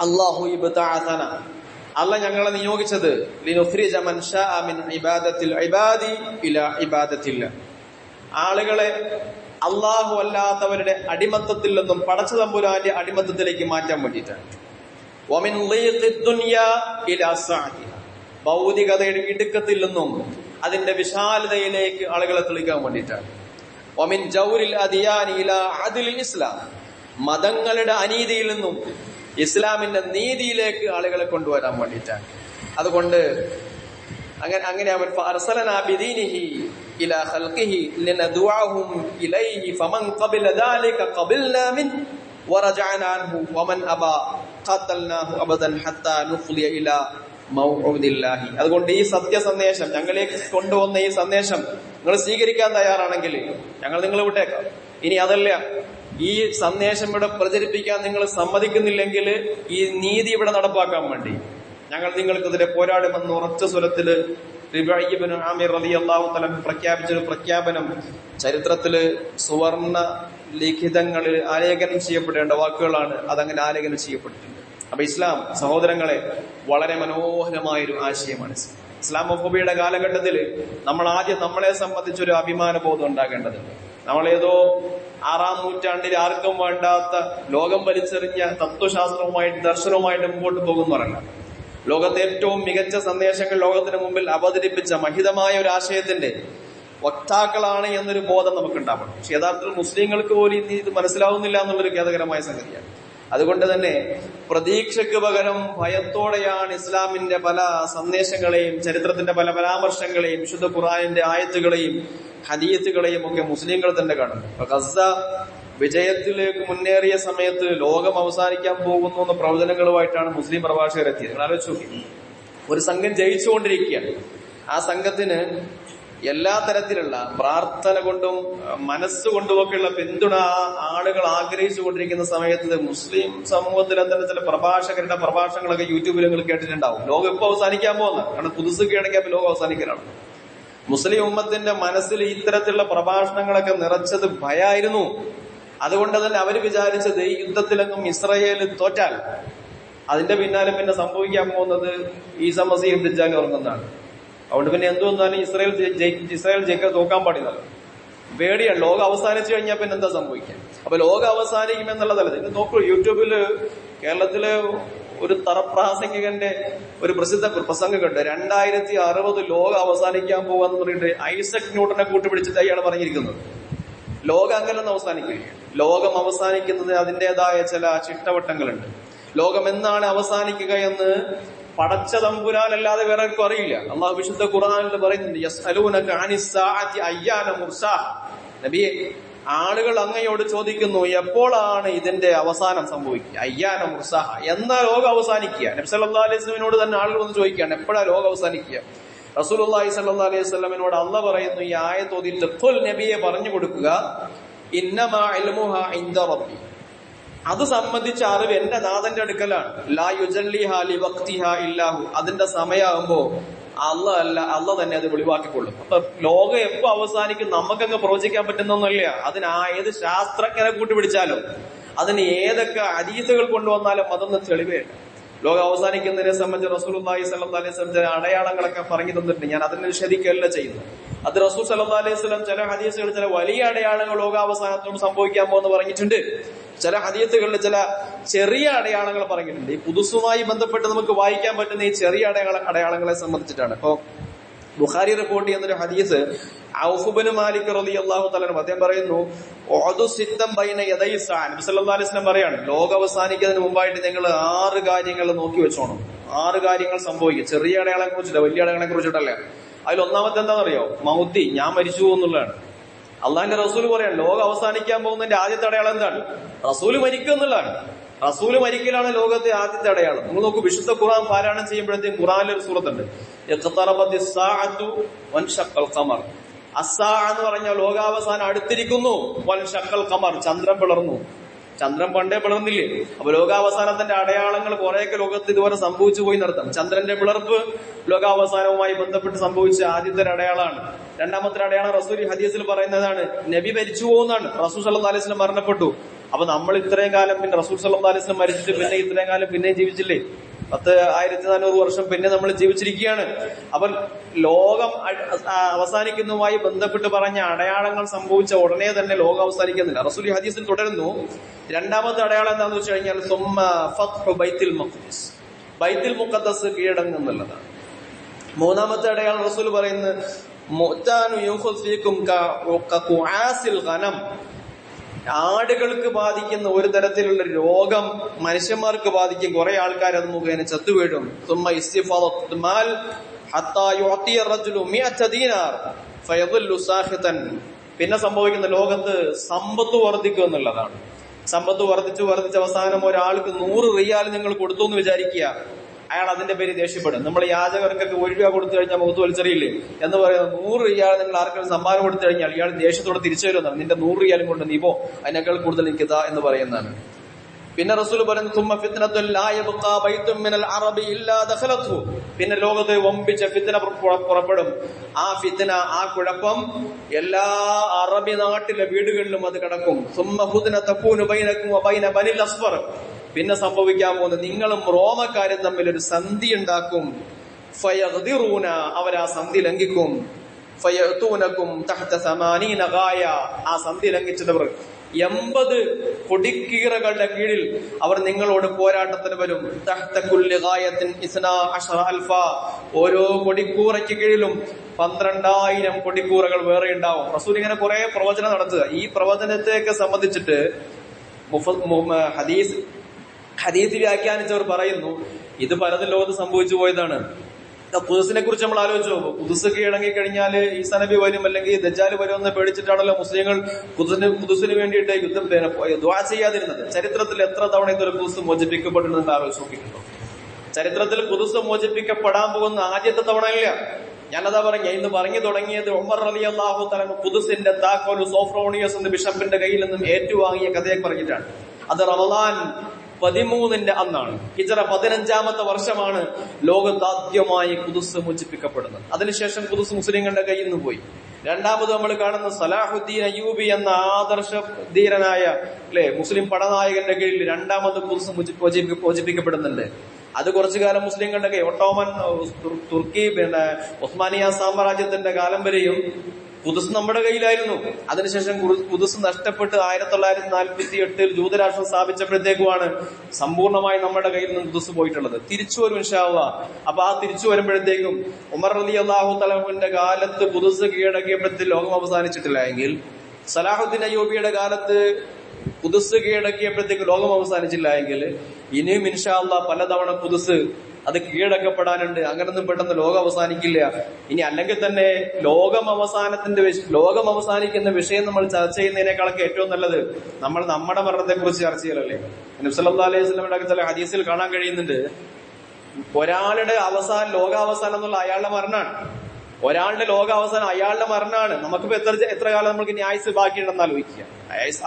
അല്ലാഹു ഇബ്തഅസന, അല്ല ഞങ്ങളെ നിയോഗിച്ചത് ലിനുഖ്രിജ മൻ ശാഅ മിൻ ഇബാദത്തിൽ ഇബാദി ഇലാ ഇബാദത്തില്ല, ആളുകളെ അള്ളാഹു അല്ലാത്തവരുടെ അടിമത്തത്തിൽ നിന്നും പടച്ച തമ്പുരാന്റെ അടിമത്തത്തിലേക്ക് മാറ്റാൻ വേണ്ടിയിട്ടാണ്. വമിൻ ളീഖിദ് ദുനിയാ ഇലാ സഅതി, ഭൗതികതയുടെ ഇടുക്കത്തിൽ നിന്നും അതിന്റെ വിശാലതയിലേക്ക് ആളുകളെ തെളിക്കാൻ വേണ്ടിയിട്ടാണ്. വമിൻ ജൗരിൽ അദിയാനി ഇലാ അദ്ലിൽ ഇസ്ലാം, മതങ്ങളുടെ അനീതിയിൽ നിന്നും ഇസ്ലാമിന്റെ നീതിയിലേക്ക് ആളുകളെ കൊണ്ടുവരാൻ വേണ്ടിയിട്ടാണ്. അതുകൊണ്ട് അങ്ങനെ അവൻ ഫഅർസലനാ ബിദീനിഹി ഇലാ ഖൽഖിഹി ലിനദുഅഹും ഇലൈഹി ഫമൻ ഖബല ദാലിക ഖബൽനാ മിൻ വറജഅനാ അൻഹു വമൻ അബാ ഖതൽനാഹു അബദൻ ഹത്താ നുഖ്ലിയ ഇലാ മൗഊദില്ലാഹി. അതുകൊണ്ട് ഈ സത്യസന്ദേശം, ഞങ്ങളിലേക്ക് കൊണ്ടുവന്ന ഈ സന്ദേശം നിങ്ങൾ സ്വീകരിക്കാൻ തയ്യാറാണെങ്കിൽ ഞങ്ങൾ നിങ്ങളെ വിട്ടേക്കാം. ഇനി അതല്ല, ഈ സന്ദേശം ഇവിടെ പ്രചരിപ്പിക്കാൻ നിങ്ങൾ സമ്മതിക്കുന്നില്ലെങ്കിൽ ഈ നീതി ഇവിടെ നടപ്പാക്കാൻ വേണ്ടി ഞങ്ങൾ നിങ്ങൾക്കെതിരെ പോരാടുമെന്ന് ഉറച്ച സ്വരത്തില് റിബഈ ഇബ്നു ആമിർ റളിയല്ലാഹു തആല പ്രഖ്യാപിച്ചൊരു പ്രഖ്യാപനം ചരിത്രത്തില് സുവർണ ലിഖിതങ്ങളിൽ ആലേഖനം ചെയ്യപ്പെടേണ്ട വാക്കുകളാണ്. അതങ്ങനെ ആലേഖനം ചെയ്യപ്പെട്ടിട്ടുണ്ട്. അപ്പൊ ഇസ്ലാം, സഹോദരങ്ങളെ, വളരെ മനോഹരമായൊരു ആശയമാണ്. ഇസ്ലാമോഫോബിയയുടെ കാലഘട്ടത്തിൽ നമ്മൾ ആദ്യം നമ്മളെ സംബന്ധിച്ചൊരു അഭിമാന ബോധം ഉണ്ടാകേണ്ടതുണ്ട്. നമ്മളേതോ 6-ാം നൂറ്റാണ്ടിൽ ആർക്കും വേണ്ടാത്ത ലോകം വലിച്ചെറിഞ്ഞ തത്വശാസ്ത്രവുമായിട്ട് ദർശനവുമായിട്ട് മുമ്പോട്ട് പോകുന്നവരല്ല. ലോകത്തെ ഏറ്റവും മികച്ച സന്ദേശങ്ങൾ ലോകത്തിന് മുമ്പിൽ അവതരിപ്പിച്ച മഹിതമായ ഒരു ആശയത്തിന്റെ വക്താക്കളാണ് എന്നൊരു ബോധം നമുക്കുണ്ടാവണം. പക്ഷെ യഥാർത്ഥത്തിൽ മുസ്ലിങ്ങൾക്ക് പോലും ഇത് മനസ്സിലാവുന്നില്ല എന്നുള്ളൊരു ഖേദകരമായ സംഗതിയാണ്. അതുകൊണ്ട് തന്നെ പ്രതീക്ഷയ്ക്ക് പകരം ഭയത്തോടെയാണ് ഇസ്ലാമിന്റെ പല സന്ദേശങ്ങളെയും ചരിത്രത്തിന്റെ പല പരാമർശങ്ങളെയും വിശുദ്ധ ഖുർആനിന്റെ ആയത്തുകളെയും ഹദീസുകളെയും ഒക്കെ മുസ്ലിങ്ങൾ തന്നെ കാണുന്നു. ഗസ വിജയത്തിലേക്ക് മുന്നേറിയ സമയത്ത് ലോകം അവസാനിക്കാൻ പോകുന്നു എന്ന പ്രവചനങ്ങളുമായിട്ടാണ് മുസ്ലിം പ്രഭാഷകർ എത്തിയത്. നിങ്ങൾ ആലോചിച്ച് നോക്കി, ഒരു സംഘം ജയിച്ചുകൊണ്ടിരിക്കുകയാണ്. ആ സംഘത്തിന് എല്ലാ തരത്തിലുള്ള പ്രാർത്ഥന കൊണ്ടും മനസ്സുകൊണ്ടുമൊക്കെയുള്ള പിന്തുണ ആളുകൾ ആഗ്രഹിച്ചുകൊണ്ടിരിക്കുന്ന സമയത്ത് മുസ്ലിം സമൂഹത്തിലെ തന്നെ ചില പ്രഭാഷകരുടെ പ്രഭാഷണങ്ങളൊക്കെ യൂട്യൂബിൽ നിങ്ങൾ കേട്ടിട്ടുണ്ടാവും. ലോകം ഇപ്പൊ അവസാനിക്കാൻ പോകുന്ന, കാരണം പുതുസ് കീഴടക്കിയപ്പോൾ ലോകം അവസാനിക്കലാണ്. മുസ്ലിം ഉമ്മത്തിന്റെ മനസ്സിൽ ഇത്തരത്തിലുള്ള പ്രഭാഷണങ്ങളൊക്കെ നിറച്ചത് ഭയമായിരുന്നു. അതുകൊണ്ട് തന്നെ അവർ വിചാരിച്ചത് ഈ യുദ്ധത്തിലെങ്ങും ഇസ്രായേൽ തോറ്റാൽ അതിന്റെ പിന്നാലെ പിന്നെ സംഭവിക്കാൻ പോകുന്നത് ഈസ മസീഹ് ദജ്ജാൽ ഇറങ്ങുന്നതാണ്. അതുകൊണ്ട് പിന്നെ എന്തു വന്നാലും ഇസ്രായേൽ ജയിക്കാൻ തോക്കാൻ പാടില്ല. പേടിയാണ്. ലോകം അവസാനിച്ചു കഴിഞ്ഞാൽ പിന്നെ എന്താ സംഭവിക്കുക? അപ്പൊ ലോകം അവസാനിക്കുമെന്നുള്ള തലത്തിൽ നിങ്ങൾ നോക്കൂ, യൂട്യൂബില് കേരളത്തിലെ ഒരു തറപ്രാസംഗികന്റെ ഒരു പ്രസിദ്ധ പ്രസംഗം കണ്ട് 2060 ലോകം അവസാനിക്കാൻ പോവാന്ന് പറഞ്ഞിട്ട് ഐസക് ന്യൂട്ടനെ കൂട്ടുപിടിച്ചിട്ട് അയാൾ പറഞ്ഞിരിക്കുന്നത്. ലോകം അങ്ങനെയൊന്നും അവസാനിക്കുകയാണ്. ലോകം അവസാനിക്കുന്നതിന് അതിൻ്റെതായ ചില ചിട്ടവട്ടങ്ങളുണ്ട്. ലോകം എന്നാണ് അവസാനിക്കുക എന്ന് പടച്ച തമ്പുരാനല്ലാതെ വേറെ ആർക്കും അറിയില്ല. അള്ളാഹു വിശുദ്ധ ഖുർആനിൽ പറയുന്നുണ്ട്, യസ്അലൂനക അനിസ്സാഅതി അയ്യാന മുർസാഹ. നബിയെ, ആളുകൾ അങ്ങയോട് ചോദിക്കുന്നു, എപ്പോഴാണ് ഇതിന്റെ അവസാനം സംഭവിക്കുക? അയ്യാന മുർസാഹ, എന്നാ ലോകം അവസാനിക്കുക? നബി സല്ലല്ലാഹു അലൈഹി വസല്ലമയോട് തന്നെ ആളുകൾ ഒന്ന് ചോദിക്കുകയാണ്, എപ്പോഴാ ലോകം അവസാനിക്കുക? റസൂലുള്ളാഹി സ്വല്ലല്ലാഹു അലൈഹി വസല്ലമയോട് അല്ലാഹ് പറയുന്നു, ഈ ആയത്ത് ഓതിയിട്ട് ഖുൽ, നബിയെ പറഞ്ഞു കൊടുക്കുക, ഇന്നമാ ഇൽമുഹാ ഇൻദ റബ്ബി, അത് സംബന്ധിച്ച അറിവ് എന്റെ നാഥന്റെ അടുക്കലാണ്. ലാ യുജല്ലിഹാ ലിവഖ്തിഹാ ഇല്ലാഹു, അതിന്റെ സമയമാകുമ്പോ അല്ല തന്നെ അത് വെളിവാക്കിക്കൊള്ളും. അപ്പൊ ലോകം എപ്പോ അവസാനിക്കും നമുക്കങ്ങ് പ്രവചിക്കാൻ പറ്റുന്നൊന്നുമില്ല. അതിന് ഏത് ശാസ്ത്രജ്ഞരെ കൂട്ടുപിടിച്ചാലും അതിന് ഏതൊക്കെ ഹദീസുകൾ കൊണ്ടുവന്നാലും അതൊന്നും തെളിവേണ്ട. ലോകം അവസാനിക്കുന്നതിനെ സംബന്ധിച്ച് റസൂലുള്ളാഹി സ്വല്ലല്ലാഹു അലൈഹി വസല്ലം ചില അടയാളങ്ങളൊക്കെ പറഞ്ഞു തന്നിട്ടുണ്ട്. ഞാൻ അതിനെ നിഷേധിക്കുകയല്ല ചെയ്യുന്നത്. അത് റസൂൽ സ്വല്ലല്ലാഹു അലൈഹി വസല്ലം ചില ഹദീസുകൾ ചില വലിയ അടയാളങ്ങൾ ലോകാവസാനത്തോട് സംഭവിക്കാൻ പോകുന്ന പറഞ്ഞിട്ടുണ്ട്. ചില ഹദീസുകളിൽ ചില ചെറിയ അടയാളങ്ങൾ പറഞ്ഞിട്ടുണ്ട്. ഈ ഖുദ്സുമായി ബന്ധപ്പെട്ട് നമുക്ക് വായിക്കാൻ പറ്റുന്ന ഈ ചെറിയ അടയാളങ്ങളെ സംബന്ധിച്ചിട്ടാണ്. ഇപ്പൊ ബുഖാരി റിപ്പോർട്ട് ചെയ്യുന്നൊരു ഹദീസ്, ഔഫ് ഇബ്നു മാലിക് റളിയല്ലാഹു തആല അദ്ദേഹം പറയുന്നു, ഉഅദു സിത്തം ബൈന യദൈ സഅ, നബി സല്ലല്ലാഹു അലൈഹി വസല്ലം പറയാണ്, ലോകം അവസാനിക്കുന്നതിന് മുമ്പായിട്ട് നിങ്ങൾ 6 കാര്യങ്ങൾ നോക്കി വെച്ചോണം. 6 കാര്യങ്ങൾ സംഭവിക്കും. ചെറിയ അടയാളങ്ങളെ കുറിച്ചില്ല, വലിയ അടയാളങ്ങളെ കുറിച്ചിട്ടല്ല. അതിൽ ഒന്നാമത്തെ എന്താണെന്നറിയോ? മൗത്തി, ഞാൻ മരിച്ചു എന്നുള്ളതാണ്. അള്ളാഹിന്റെ റസൂല് പറയാണ്, ലോകം അവസാനിക്കാൻ പോകുന്നതിന്റെ ആദ്യത്തെ അടയാളം എന്താണ്? റസൂല് മരിക്കുക എന്നുള്ളതാണ്. റസൂല് മരിക്കലാണ് ലോകത്തെ ആദ്യത്തെ അടയാളം. നിങ്ങൾ നോക്കൂ, വിശുദ്ധ ഖുർആൻ പാരായണം ചെയ്യുമ്പോഴത്തേക്കും ഖുർആനിൽ ഒരു സൂറത്തുണ്ട്, അസ്സാഅ എന്ന് പറഞ്ഞാൽ ലോകാവസാനം അടുത്തിരിക്കുന്നു. വൻഷക്കൽ ഖമർ, ചന്ദ്രൻ പിളർന്നു. ചന്ദ്രൻ പണ്ടേ പിളർന്നില്ലേ? അപ്പൊ ലോകാവസാനത്തിന്റെ അടയാളങ്ങൾ കുറെയൊക്കെ ലോകത്ത് ഇതുവരെ സംഭവിച്ചു പോയി നടത്താം. ചന്ദ്രന്റെ പിളർപ്പ് ലോകാവസാനവുമായി ബന്ധപ്പെട്ട് സംഭവിച്ച ആദ്യത്തെ അടയാളമാണ്. രണ്ടാമത്തെ അടയാളം റസൂൽ ഹദീസിൽ പറയുന്നതാണ്, നബി മരിച്ചു പോകുന്നതാണ്. റസൂൽ സല്ലല്ലാഹു അലൈഹി വസല്ലം മരണപ്പെട്ടു. അപ്പൊ നമ്മൾ ഇത്രയും കാലം പിന്നെ റസൂൽ സല്ലല്ലാഹു അലൈഹി വസല്ലം മരിച്ചിട്ട് പിന്നെ ഇത്രയും കാലം പിന്നെ ജീവിച്ചില്ലേ? 1400 വർഷം പിന്നെ നമ്മൾ ജീവിച്ചിരിക്കുകയാണ്. അപ്പൊ ലോകം അവസാനിക്കുന്നതുമായി ബന്ധപ്പെട്ട് പറഞ്ഞ അടയാളങ്ങൾ സംഭവിച്ച ഉടനെ തന്നെ ലോകം അവസാനിക്കുന്നില്ല. റസൂൽ ഹദീസിൽ തുടരുന്നു, രണ്ടാമത്തെ അടയാളം എന്താണെന്ന് വെച്ച് കഴിഞ്ഞാൽ സുമ്മ ഫത്ഹു ബൈത്തുൽ മുഖദ്ദസ്, ബൈത്തുൽ മുഖദ്ദസ് കീഴടങ്ങുന്നുള്ളതാണ്. മൂന്നാമത്തെ അടയാളം റസൂൽ പറയുന്നത്, മുഅ്താനു യുഖ്ഫീകും കഖുആസിൽ ഗനം, ആടുകൾക്ക് ബാധിക്കുന്ന ഒരു തരത്തിലുള്ള രോഗം മനുഷ്യന്മാർക്ക് ബാധിക്കും. കുറെ ആൾക്കാർ അത് മുഖേന ചത്തുവീഴും. പിന്നെ സംഭവിക്കുന്ന ലോകത്ത് സമ്പത്ത് വർദ്ധിക്കും എന്നുള്ളതാണ്. സമ്പത്ത് വർദ്ധിച്ച് അവസാനം ഒരാൾക്ക് 100 റിയാൽ നിങ്ങൾ കൊടുത്തു എന്ന് വിചാരിക്കുക, അയാൾ അതിന്റെ പേര് ദേഷ്യപ്പെടും. നമ്മൾ യാചകർക്കൊക്കെ 1 രൂപ കൊടുത്തു കഴിഞ്ഞാൽ മുഖത്ത് വലിച്ചെറിയില്ലേ എന്ന് പറയുന്നത്, 100 റിയാൽ നിങ്ങൾ ആർക്കും സമ്മാനം കൊടുത്തു കഴിഞ്ഞാൽ ഇയാൾ ദേഷ്യത്തോടെ തിരിച്ചു വരുന്നതാണ്. നിന്റെ 100 റിയാലും കൊണ്ട് നീ പോ, അതിനേക്കാൾ കൂടുതൽ എനിക്ക് ഇതാ എന്ന് പറയുന്നതാണ്. പിന്നെ റസൂൽ പറയുന്നത്, സുമ്മ ഫിത്നത്തുൻ ലാ യബ്ഖാ ബൈത്തുൻ മിനൽ അറബി ഇല്ലാ ദഖലത്ഹു, പിന്നെ ലോകത്ത് വമ്പിച്ച ഫിത്ന പുറപ്പെടും. ആ ഫിത്ന, ആ കുഴപ്പം എല്ലാ അറബി നാട്ടിലെ വീടുകളിലും അത് കിടക്കും. സുമ്മ ഫുത്ന തകൂനു ബൈനകും വബൈന ബനിൽ അസ്ഫർ, പിന്നെ സംഭവിക്കാൻ പോകുന്നത് നിങ്ങളും റോമക്കാരും തമ്മിൽ ഒരു സന്ധി ഉണ്ടാക്കും. ഫയഗ്ദിറൂന, അവർ ആ സന്ധി ലംഘിക്കും. ഫയഅതൂനകും തഹത 80 ഗായ, ആ സന്ധി ലംഘിച്ചവർ 80 കൊടിക്കീറകളുടെ കീഴിൽ അവർ നിങ്ങളോട് പോരാട്ടത്തിന് വരും. തഹ്ത കുല്ലി ഗായത്തിൻ 12 അൽഫ, ഓരോ കൊടിക്കൂറയ്ക്ക് കീഴിലും 12,000 കൊടിക്കൂറകൾ വേറെ ഉണ്ടാവും. റസൂൽ ഇങ്ങനെ കുറെ പ്രവചനം നടത്തുക. ഈ പ്രവചനത്തെയൊക്കെ സംബന്ധിച്ചിട്ട് ഹദീസ് വ്യാഖ്യാനിച്ചവർ പറയുന്നു, ഇത് പലതും ലോകത്ത് സംഭവിച്ചു പോയതാണ്. ഖുദ്സിനെ കുറിച്ച് നമ്മൾ ആലോചിച്ചു പോകും. ഖുദ്സ് കീഴടങ്ങി കഴിഞ്ഞാൽ ഈസാ നബി വരും, അല്ലെങ്കിൽ ദജ്ജാൽ വരുമെന്ന് പേടിച്ചിട്ടാണല്ലോ മുസ്ലിങ്ങൾ ഖുദ്സിന് വേണ്ടിയിട്ട് യുദ്ധം ദുആ ചെയ്യാതിരുന്നത്. ചരിത്രത്തിൽ എത്ര തവണ ഇതൊരു ഖുദ്സ് മോചിപ്പിക്കപ്പെട്ടിരുന്നത് ആലോചിച്ച് നോക്കിയിട്ടുണ്ടോ? ചരിത്രത്തിൽ ഖുദ്സ് മോചിപ്പിക്കപ്പെടാൻ പോകുന്ന ആദ്യത്തെ തവണ ഇല്ല. ഞാനതാ ഇന്ന് പറഞ്ഞു തുടങ്ങിയത് ഉമർ റളിയല്ലാഹു തആല ഖുദ്സിന്റെ താക്കോൽ സോഫ്രോണിയസ് എന്ന ബിഷപ്പിന്റെ കയ്യിൽ നിന്നും ഏറ്റുവാങ്ങിയ കഥയെ പറഞ്ഞിട്ടാണ്. അത് റമളാൻ 13 അന്നാണ്. ഹിജ്റ 15ാമത്തെ വർഷമാണ് ലോകത്ത് ആദ്യമായി ഖുദ്സ് മോചിപ്പിക്കപ്പെടുന്നത്. അതിനുശേഷം ഖുദ്സ് മുസ്ലിങ്ങളുടെ കയ്യിൽ നിന്ന് പോയി. രണ്ടാമത് നമ്മൾ കാണുന്ന സലാഹുദ്ദീൻ അയ്യൂബി എന്ന ആദർശ ധീരനായ മുസ്ലിം പടനായകന്റെ കീഴിൽ രണ്ടാമത് ഖുദ്സ് മോചിപ്പിക്കപ്പെടുന്നുണ്ട്. അത് കുറച്ചു കാലം മുസ്ലിങ്ങളുടെ കൈ, ഒട്ടോമൻ തുർക്കി പിന്നെ ഉസ്മാനിയ സാമ്രാജ്യത്തിന്റെ കാലം വരെയും ഖുദ്സ് നമ്മുടെ കയ്യിലായിരുന്നു. അതിനുശേഷം ഖുദ്സ് നഷ്ടപ്പെട്ട് 1948 ജൂതരാഷ്ട്രം സ്ഥാപിച്ചപ്പോഴത്തേക്കുമാണ് സമ്പൂർണ്ണമായി നമ്മുടെ കയ്യിൽ നിന്ന് ഖുദ്സ് പോയിട്ടുള്ളത്. തിരിച്ചു വരും ഇൻഷാ അല്ലാഹ്. അപ്പൊ ആ തിരിച്ചു വരുമ്പോഴത്തേക്കും ഉമർ റളിയല്ലാഹു തആലയുടെ കാലത്ത് ഖുദ്സ് കീഴടക്കിയപ്പോഴത്തെ ലോകം അവസാനിച്ചിട്ടില്ല എങ്കിൽ, സലാഹുദ്ദീൻ അയ്യൂബിയുടെ കാലത്ത് ഖുദ്സ് കീഴടക്കിയപ്പോഴത്തേക്ക് ലോകം അവസാനിച്ചില്ല എങ്കിൽ, ഇനിയും ഇൻഷാ അല്ലാഹ് പലതവണ ഖുദ്സ് അത് കീഴടക്കപ്പെടാനുണ്ട്. അങ്ങനൊന്നും പെട്ടെന്ന് ലോകം അവസാനിക്കില്ല. ഇനി അല്ലെങ്കിൽ തന്നെ ലോകം അവസാനിക്കുന്ന വിഷയം നമ്മൾ ചർച്ച ചെയ്യുന്നതിനേക്കാളൊക്കെ ഏറ്റവും നല്ലത് നമ്മൾ നമ്മുടെ മരണത്തെ കുറിച്ച് ചർച്ച ചെയ്യലല്ലേ. നബി സല്ലല്ലാഹു അലൈഹി വസല്ലമയുടെ ചില ഹദീസിൽ കാണാൻ കഴിയുന്നുണ്ട്, ഒരാളുടെ ലോകാവസാനം എന്നുള്ള അയാളുടെ മരണമാണ്. ഒരാളുടെ ലോകാവസാനം അയാളുടെ മരണമാണ്. നമുക്കിപ്പോ എത്ര കാലം നമുക്ക് ഇനി ആയുസ് ബാക്കിയുണ്ടെന്ന് ആലോചിക്കുക.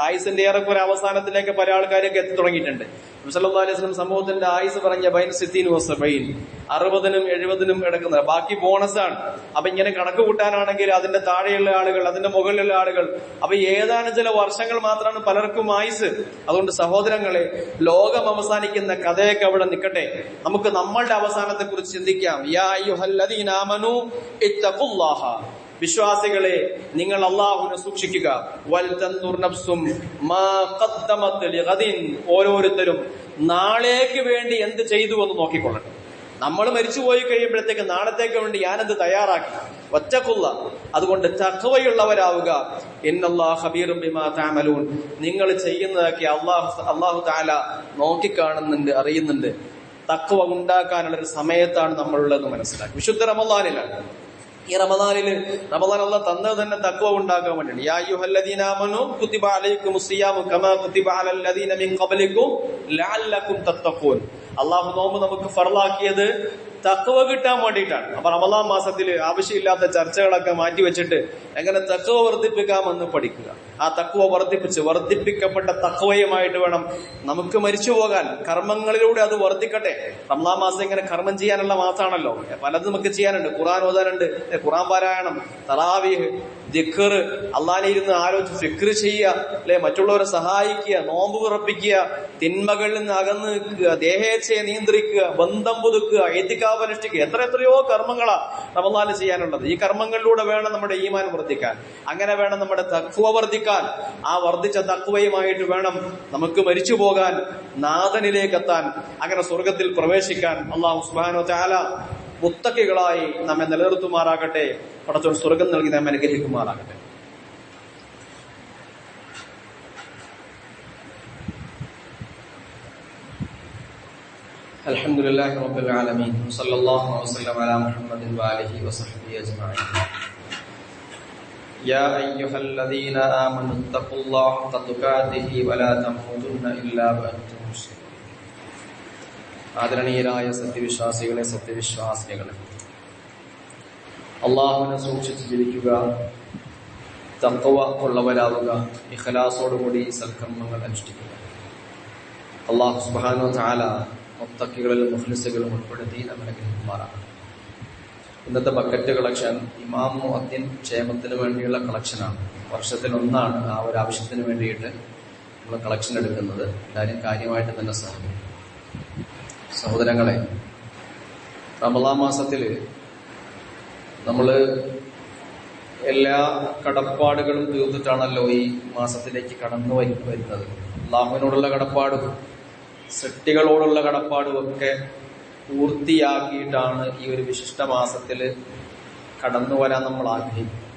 ആയുസിന്റെ ഏറെക്കുറെ അവസാനത്തിലേക്ക് പല ആൾക്കാരൊക്കെ എത്തി തുടങ്ങിയിട്ടുണ്ട്. നബി സല്ലല്ലാഹു അലൈഹി വസല്ലം സമൂഹത്തിന്റെ ആയുസ് പറഞ്ഞ 60നും 70നും കിടക്കുന്നത്, ബാക്കി ബോണസാണ്. അപ്പൊ ഇങ്ങനെ കണക്ക് കൂട്ടാനാണെങ്കിൽ അതിന്റെ താഴെയുള്ള ആളുകൾ, അതിന്റെ മുകളിലുള്ള ആളുകൾ, അപ്പൊ ഏതാനും ചില വർഷങ്ങൾ മാത്രമാണ് പലർക്കും ആയുസ്. അതുകൊണ്ട് സഹോദരങ്ങളെ, ലോകം അവസാനിക്കുന്ന കഥയൊക്കെ അവിടെ നിൽക്കട്ടെ, നമുക്ക് നമ്മളുടെ അവസാനത്തെ കുറിച്ച് ചിന്തിക്കാം. യാ അയ്യുഹല്ലദീന ആമനൂ ഇത്തഖുല്ലാഹ, വിശ്വാസികളെ നിങ്ങൾ അല്ലാഹുവിനെ സൂക്ഷിക്കുക. വൽ തൻദുർ നഫ്സും മാ ഖദ്ദമത് ലിഗദിൻ, ഓരോരുത്തരും നാളേക്ക് വേണ്ടി എന്ത് ചെയ്തു എന്ന് നോക്കിക്കൊള്ളട്ടെ. നമ്മൾ മരിച്ചുപോയി കഴിയുമ്പോഴത്തേക്ക് നാളത്തേക്ക് വേണ്ടി ഞാനെന്ത് തയ്യാറാക്കി. വത്തഖുല്ലാ, അതുകൊണ്ട് തഖ്വയുള്ളവരാവുക. ഇന്നല്ലാഹ ഖബീറും ബിമാ തഅമലൂൻ, നിങ്ങൾ ചെയ്യുന്നതൊക്കെ അല്ലാഹു തആല നോക്കിക്കാണുന്നുണ്ട്, അറിയുന്നുണ്ട്. തഖ്വ ഉണ്ടാക്കാനുള്ള ഒരു സമയത്താണ് നമ്മളുള്ളതെന്ന് മനസ്സിലാക്കി. വിശുദ്ധ റമളാനിലാണ്. ഈ റമദാൻ അല്ലാഹ് തന്നത് തന്നെ തഖ്വ ഉണ്ടാക്കാൻ വേണ്ടിയാണ്. യാ അയ്യുഹല്ലദീന ആമനൂ കുതിബ അലൈക്കുമുസ് സിയാമു കമാ കുതിബ അലൽ ലദീന മിൻ ഖബ്ലിക്കും ലഅല്ലക്കും തത്തഖൂൻ. അല്ലാഹു നോമ്പ് നമുക്ക് ഫർളാക്കിയത് തഖ്വ കിട്ടാൻ വേണ്ടിയിട്ടാണ്. അപ്പൊ റമദാൻ മാസത്തിൽ ആവശ്യമില്ലാത്ത ചർച്ചകളൊക്കെ മാറ്റിവെച്ചിട്ട് എങ്ങനെ തഖ്വ വർദ്ധിപ്പിക്കാമെന്ന് പഠിക്കുക. ആ തഖ്വ വർദ്ധിപ്പിക്കപ്പെട്ട തഖ്വയുമായിട്ട് വേണം നമുക്ക് മരിച്ചു പോകാൻ. കർമ്മങ്ങളിലൂടെ അത് വർദ്ധിക്കട്ടെ. റമദാൻ മാസം ഇങ്ങനെ കർമ്മം ചെയ്യാനുള്ള മാസമാണല്ലോ. പലതും നമുക്ക് ചെയ്യാനുണ്ട്. ഖുർആൻ ഓതാനുണ്ട്, ഖുർആൻ പാരായണം, തറാവീഹ്, ദിക്ർ, അള്ളാനെ ഇരുന്ന് ആലോചിച്ച് ഫിക്ർ ചെയ്യുക, അല്ലെ, മറ്റുള്ളവരെ സഹായിക്കുക, നോമ്പ് ഉറപ്പിക്കുക, തിന്മകളിൽ നിന്ന് അകന്ന് നിൽക്കുക, ദേഹേച്ഛയെ നിയന്ത്രിക്കുക, ബന്ധം പുതുക്കുക, എത്തിക്കാവ് അനുഷ്ഠിക്കുക, എത്രയോ കർമ്മങ്ങളാ റമദാനിൽ ചെയ്യാനുള്ളത്. ഈ കർമ്മങ്ങളിലൂടെ വേണം നമ്മുടെ ഈമാൻ വർദ്ധിക്കാൻ. അങ്ങനെ വേണം നമ്മുടെ തഖ്വ വർദ്ധിക്കാൻ. ആ വർദ്ധിച്ച തഖ്വയുമായിട്ട് വേണം നമുക്ക് മരിച്ചു പോകാൻ, നാഥനിലേക്ക് എത്താൻ, അങ്ങനെ സ്വർഗത്തിൽ പ്രവേശിക്കാൻ. അല്ലാഹു സുബ്ഹാനഹു വ തആല മുത്തഖികളായി നമ്മെ നിലനിർത്തുമാറാകട്ടെ. പടച്ചോൻ സ്വർഗം നൽകി നമ്മെ അനുഗ്രഹിക്കുമാറാകട്ടെ. അൽഹംദുലില്ലാഹി റബ്ബിൽ ആലമീൻ വസല്ലല്ലാഹു വസല്ലം അലാ മുഹമ്മദിൻ വആലിഹി വസഹ്ബിഹി അജ്മഈൻ. യാ അയ്യുഹല്ലദീന ആമനൂ തഖുല്ലാഹ ഹഖ്ക തുഖാതിഹി വലാ തമൂതുന്ന ഇല്ലാ വഅൻതും മുസ്ലിമൂൻ. ആദരണീയരായ സത്യവിശ്വാസികളെ, സത്യവിശ്വാസിനികളെ, അള്ളാഹുവിനെ സൂക്ഷിച്ച് ജീവിക്കുക, തഖ്വ ഉള്ളവരാവുക, ഇഖ്ലാസോടുകൂടി സൽക്കർമ്മങ്ങൾ അനുഷ്ഠിക്കുക. അല്ലാഹു സുബ്ഹാനഹു വ തആല മുത്തഖികളിലും മുഖ്ലിസുകളിലും ഉൾപ്പെടുത്തി നമ്മളെ ഗ്രഹിക്കുമാറാണ്. ഇന്നത്തെ ബക്കറ്റ് കളക്ഷൻ ഇമാം മുഅദ്ദിൻ ക്ഷേമത്തിന് വേണ്ടിയുള്ള കളക്ഷനാണ്. വർഷത്തിലൊന്നാണ് ആ ഒരു ആവശ്യത്തിന് വേണ്ടിയിട്ട് നമ്മൾ കളക്ഷൻ എടുക്കുന്നത്. എല്ലാവരും കാര്യമായിട്ട് തന്നെ സഹായിക്കും. സഹോദരങ്ങളെ, റമളാൻ മാസത്തില് നമ്മള് എല്ലാ കടപ്പാടുകളും തീർത്തിട്ടാണല്ലോ ഈ മാസത്തിലേക്ക് കടന്നു വരുന്നത്. അല്ലാഹുവിനോടുള്ള കടപ്പാടും സൃഷ്ടികളോടുള്ള കടപ്പാടും ഒക്കെ പൂർത്തിയാക്കിയിട്ടാണ് ഈ ഒരു വിശിഷ്ട മാസത്തില് കടന്നു വരാൻ നമ്മൾ ആഗ്രഹിക്കുന്നത്.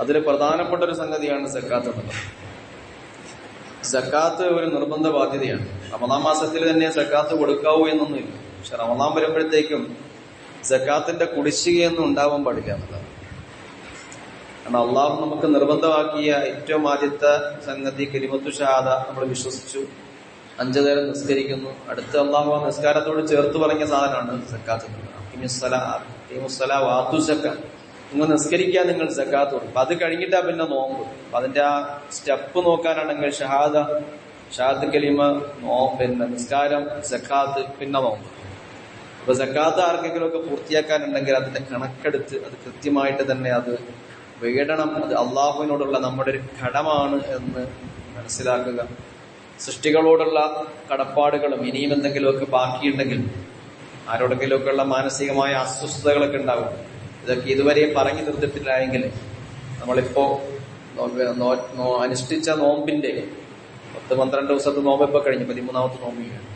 അതിൽ പ്രധാനപ്പെട്ട ഒരു സംഗതിയാണ് സക്കാത്ത് എന്നുള്ളത്. സക്കാത്ത് ഒരു നിർബന്ധ ബാധ്യതയാണ്. റമളാൻ മാസത്തിൽ തന്നെ സക്കാത്ത് കൊടുക്കാവൂ എന്നൊന്നുമില്ല. പക്ഷെ റമളാൻ വരുമ്പോഴത്തേക്കും സക്കാത്തിന്റെ കുടിശ്ശികയൊന്നും ഉണ്ടാവാൻ പാടില്ല എന്നുള്ളതാണ്. കാരണം അള്ളാഹു നമുക്ക് നിർബന്ധമാക്കിയ ഏറ്റവും ആദ്യത്തെ സംഗതി കലിമത്തു ഷഹാദ നമ്മൾ വിശ്വസിച്ചു, 5 നേരം നിസ്കരിക്കുന്നു. അടുത്ത അള്ളാഹു ആ നിസ്കാരത്തോട് ചേർത്ത് പറഞ്ഞ സാധനമാണ് സക്കാത്ത്. നിങ്ങൾ നിസ്കരിക്കാൻ നിങ്ങൾ സക്കാത്ത് കൊടുക്കും. അപ്പൊ അത് കഴിഞ്ഞിട്ടാ പിന്നെ നോമ്പ്. അപ്പൊ അതിന്റെ ആ സ്റ്റെപ്പ് നോക്കാനാണെങ്കിൽ ഷഹാദത്ത് കലിമ, പിന്നെ നിസ്കാരം, സക്കാത്ത്, പിന്നെ നോമ്പ്. അപ്പൊ സക്കാത്ത് ആർക്കെങ്കിലും ഒക്കെ പൂർത്തിയാക്കാനുണ്ടെങ്കിൽ അതിന്റെ കണക്കെടുത്ത് അത് കൃത്യമായിട്ട് തന്നെ അത് വേടണം. അത് അള്ളാഹുവിനോടുള്ള നമ്മുടെ ഒരു കടമാണ് എന്ന് മനസ്സിലാക്കുക. സൃഷ്ടികളോടുള്ള കടപ്പാടുകളും ഇനിയും എന്തെങ്കിലുമൊക്കെ ബാക്കിയുണ്ടെങ്കിൽ, ആരോടെങ്കിലുമൊക്കെ ഉള്ള മാനസികമായ അസ്വസ്ഥതകളൊക്കെ ഉണ്ടാകും. ഇതൊക്കെ ഇതുവരെയും പറഞ്ഞു തീർത്തിട്ടില്ല. നമ്മളിപ്പോ അനുഷ്ഠിച്ച നോമ്പിന്റെ 10-12 ദിവസത്തെ നോമ്പ് ഇപ്പൊ കഴിഞ്ഞു, 13ാമത്തെ നോമ്പിലാണ്.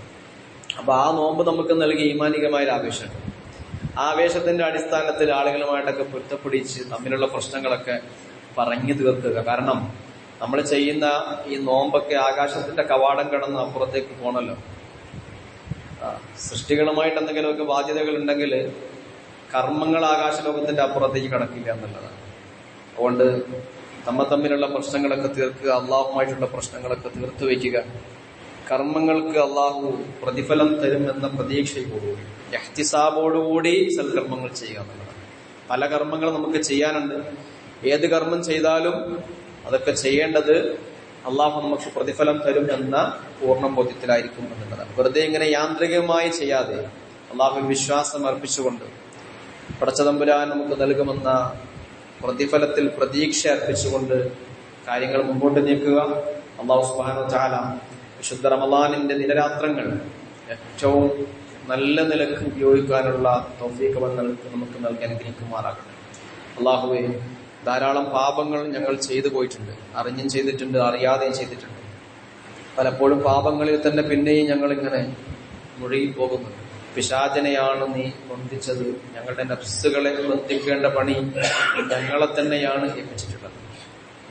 അപ്പൊ ആ നോമ്പ് നമുക്ക് നൽകിയ ഈമാനികമായ ഒരു ആവേശം. ആ ആവേശത്തിന്റെ അടിസ്ഥാനത്തിൽ ആളുകളുമായിട്ടൊക്കെ പൊരുത്തപ്പിടിച്ച് തമ്മിലുള്ള പ്രശ്നങ്ങളൊക്കെ പറഞ്ഞു തീർക്കുക. കാരണം നമ്മൾ ചെയ്യുന്ന ഈ നോമ്പൊക്കെ ആകാശത്തിന്റെ കവാടം കടന്ന് അപ്പുറത്തേക്ക് പോകണല്ലോ. സൃഷ്ടികളുമായിട്ട് എന്തെങ്കിലുമൊക്കെ ബാധ്യതകൾ ഉണ്ടെങ്കിൽ കർമ്മങ്ങൾ ആകാശലോകത്തിന്റെ അപ്പുറത്തേക്ക് കടക്കില്ല എന്നുള്ളതാണ്. അതുകൊണ്ട് തമ്മിലുള്ള പ്രശ്നങ്ങളൊക്കെ തീർക്കുക, അള്ളാഹുമായിട്ടുള്ള പ്രശ്നങ്ങളൊക്കെ തീർത്തു വയ്ക്കുക. കർമ്മങ്ങൾക്ക് അള്ളാഹു പ്രതിഫലം തരും എന്ന പ്രതീക്ഷയോടുകൂടി ഇഹ്തിസാബോടുകൂടി സൽക്കർമ്മങ്ങൾ ചെയ്യുക എന്നുള്ളതാണ്. പല കർമ്മങ്ങൾ നമുക്ക് ചെയ്യാനുണ്ട്. ഏത് കർമ്മം ചെയ്താലും അതൊക്കെ ചെയ്യേണ്ടത് അള്ളാഹു നമുക്ക് പ്രതിഫലം തരും എന്ന പൂർണ്ണ ബോധ്യത്തിലായിരിക്കും എന്നുള്ളതാണ്. വെറുതെ ഇങ്ങനെ യാന്ത്രികമായി ചെയ്യാതെ അള്ളാഹുവിൽ വിശ്വാസം അർപ്പിച്ചുകൊണ്ട് പടച്ചതമ്പുരാൻ നമുക്ക് നൽകുമെന്ന പ്രതിഫലത്തിൽ പ്രതീക്ഷ അർപ്പിച്ചുകൊണ്ട് കാര്യങ്ങൾ മുമ്പോട്ട് നീക്കുക. അള്ളാഹു സുബ്ഹാനഹു വ തആല വിശുദ്ധ റമളാനിന്റെ ദിനരാത്രങ്ങൾ ഏറ്റവും നല്ല നിലക്ക് ഉപയോഗിക്കാനുള്ള തൗഫീഖ് നമുക്ക് നൽകി അനുഗ്രഹിക്കുമാറാകട്ടെ. അള്ളാഹുവേ, ധാരാളം പാപങ്ങൾ ഞങ്ങൾ ചെയ്തു പോയിട്ടുണ്ട്. അറിഞ്ഞും ചെയ്തിട്ടുണ്ട്, അറിയാതെയും ചെയ്തിട്ടുണ്ട്. പലപ്പോഴും പാപങ്ങളിൽ തന്നെ പിന്നെയും ഞങ്ങൾ ഇങ്ങനെ മുഴുകി പോകുന്നു. പിശാചനെയാണ് നീ ബന്ധിച്ചത്. ഞങ്ങളുടെ നഫ്സുകളെ ബന്ധിക്കേണ്ട പണി ഞങ്ങളെ തന്നെയാണ് ഏൽപ്പിച്ചിട്ടുള്ളത്.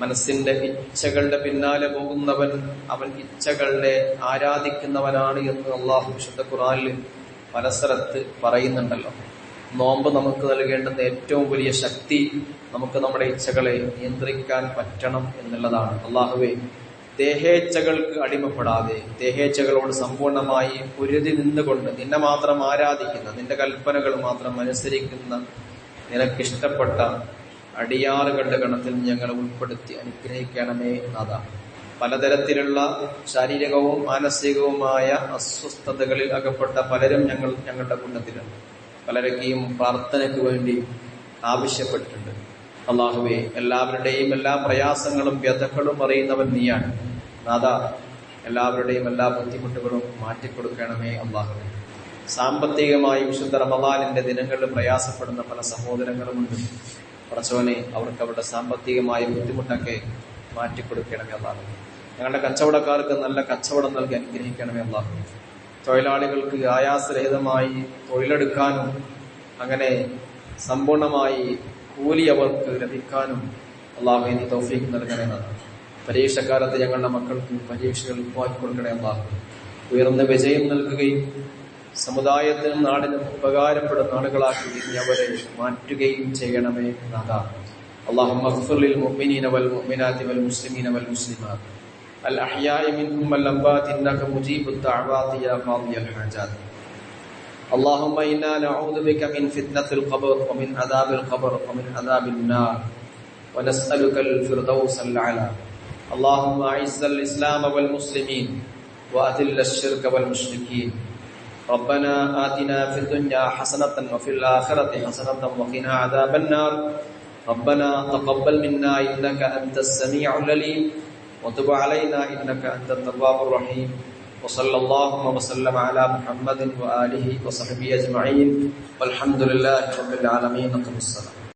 മനസ്സിന്റെ ഇച്ഛകളുടെ പിന്നാലെ പോകുന്നവൻ അവൻ ഇച്ഛകളുടെ ആരാധിക്കുന്നവനാണ് എന്ന് അള്ളാഹു വിശുദ്ധ ഖുർആനിൽ പല സ്ഥലത്ത് പറയുന്നുണ്ടല്ലോ. നോമ്പ് നമുക്ക് നൽകേണ്ടുന്ന ഏറ്റവും വലിയ ശക്തി നമുക്ക് നമ്മുടെ ഇച്ഛകളെ നിയന്ത്രിക്കാൻ പറ്റണം എന്നുള്ളതാണ്. അള്ളാഹുവേ, ദേഹേച്ഛകൾക്ക് അടിമപ്പെടാതെ ദേഹേച്ഛകളോട് സമ്പൂർണമായി പൊരുതി നിന്നുകൊണ്ട് നിന്നെ മാത്രം ആരാധിക്കുന്ന, നിന്റെ കൽപ്പനകൾ മാത്രം അനുസരിക്കുന്ന, നിനക്കിഷ്ടപ്പെട്ട അടിയാറുകളുടെ ഗണത്തിൽ ഞങ്ങളെ ഉൾപ്പെടുത്തി അനുഗ്രഹിക്കണമേ നാഥ. പലതരത്തിലുള്ള ശാരീരികവും മാനസികവുമായ അസ്വസ്ഥതകളിൽ അകപ്പെട്ട പലരും ഞങ്ങളുടെ കൂട്ടത്തിലുണ്ട്. പലരൊക്കെയും പ്രാർത്ഥനയ്ക്ക് വേണ്ടി ആവശ്യപ്പെട്ടിട്ടുണ്ട്. അള്ളാഹുവേ, എല്ലാവരുടെയും എല്ലാ പ്രയാസങ്ങളും വ്യഥകളും അറിയുന്നവൻ നീയാണ് നാഥ. എല്ലാവരുടെയും എല്ലാ ബുദ്ധിമുട്ടുകളും മാറ്റിക്കൊടുക്കണമേ അള്ളാഹുവേ. സാമ്പത്തികമായി വിശുദ്ധ റമളാനിന്റെ ദിനങ്ങളിൽ പ്രയാസപ്പെടുന്ന പല സഹോദരങ്ങളുമുണ്ട്. പടച്ചവനെ, അവർക്ക് അവരുടെ സാമ്പത്തികമായ ബുദ്ധിമുട്ടൊക്കെ മാറ്റിക്കൊടുക്കണമേ അള്ളാഹു. ഞങ്ങളുടെ കച്ചവടക്കാർക്ക് നല്ല കച്ചവടം നൽകി അനുഗ്രഹിക്കണമേ അള്ളാഹു. തൊഴിലാളികൾക്ക് ആയാസരഹിതമായി തൊഴിലെടുക്കാനും അങ്ങനെ സമ്പൂർണമായി കൂലി അവർക്ക് ലഭിക്കാനും അള്ളാഹു നീ തൗഫീഖ് നൽകണേതാണ്. പരീക്ഷക്കാലത്ത് ഞങ്ങളുടെ മക്കൾക്ക് പരീക്ഷകൾ ഉറപ്പാക്കി കൊടുക്കണേ അള്ളാഹു. ഉയർന്ന വിജയം നൽകുകയും സമുദായത്തിനും നാടിനും ഉപകാരപ്പെടുന്ന ആളുകളാക്കി അവരെ മാറ്റുകയും ചെയ്യണമേ നാഥ. اللهم اغفر للمؤمنين والمؤمنات والمسلمين والمسلمات الأحياء منهم والأموات إنك مجيب الدعوات يا قاضي الحاجات. اللهم إنا نعوذ بك من فتنة القبر ومن عذاب القبر ومن عذاب النار ونسألك الفردوس الأعلى. اللهم أعز الإسلام والمسلمين وأذل الشرك والمشركين. ربنا آتنا في الدنيا حسنة وفي الآخرة حسنة وقنا عذاب النار. ربنا تقبل منا إنك أنت السميع العليم وتب علينا إنك أنت التواب الرحيم. وصلى الله وسلم على محمد وآله وصحبه أجمعين والحمد لله رب العالمين.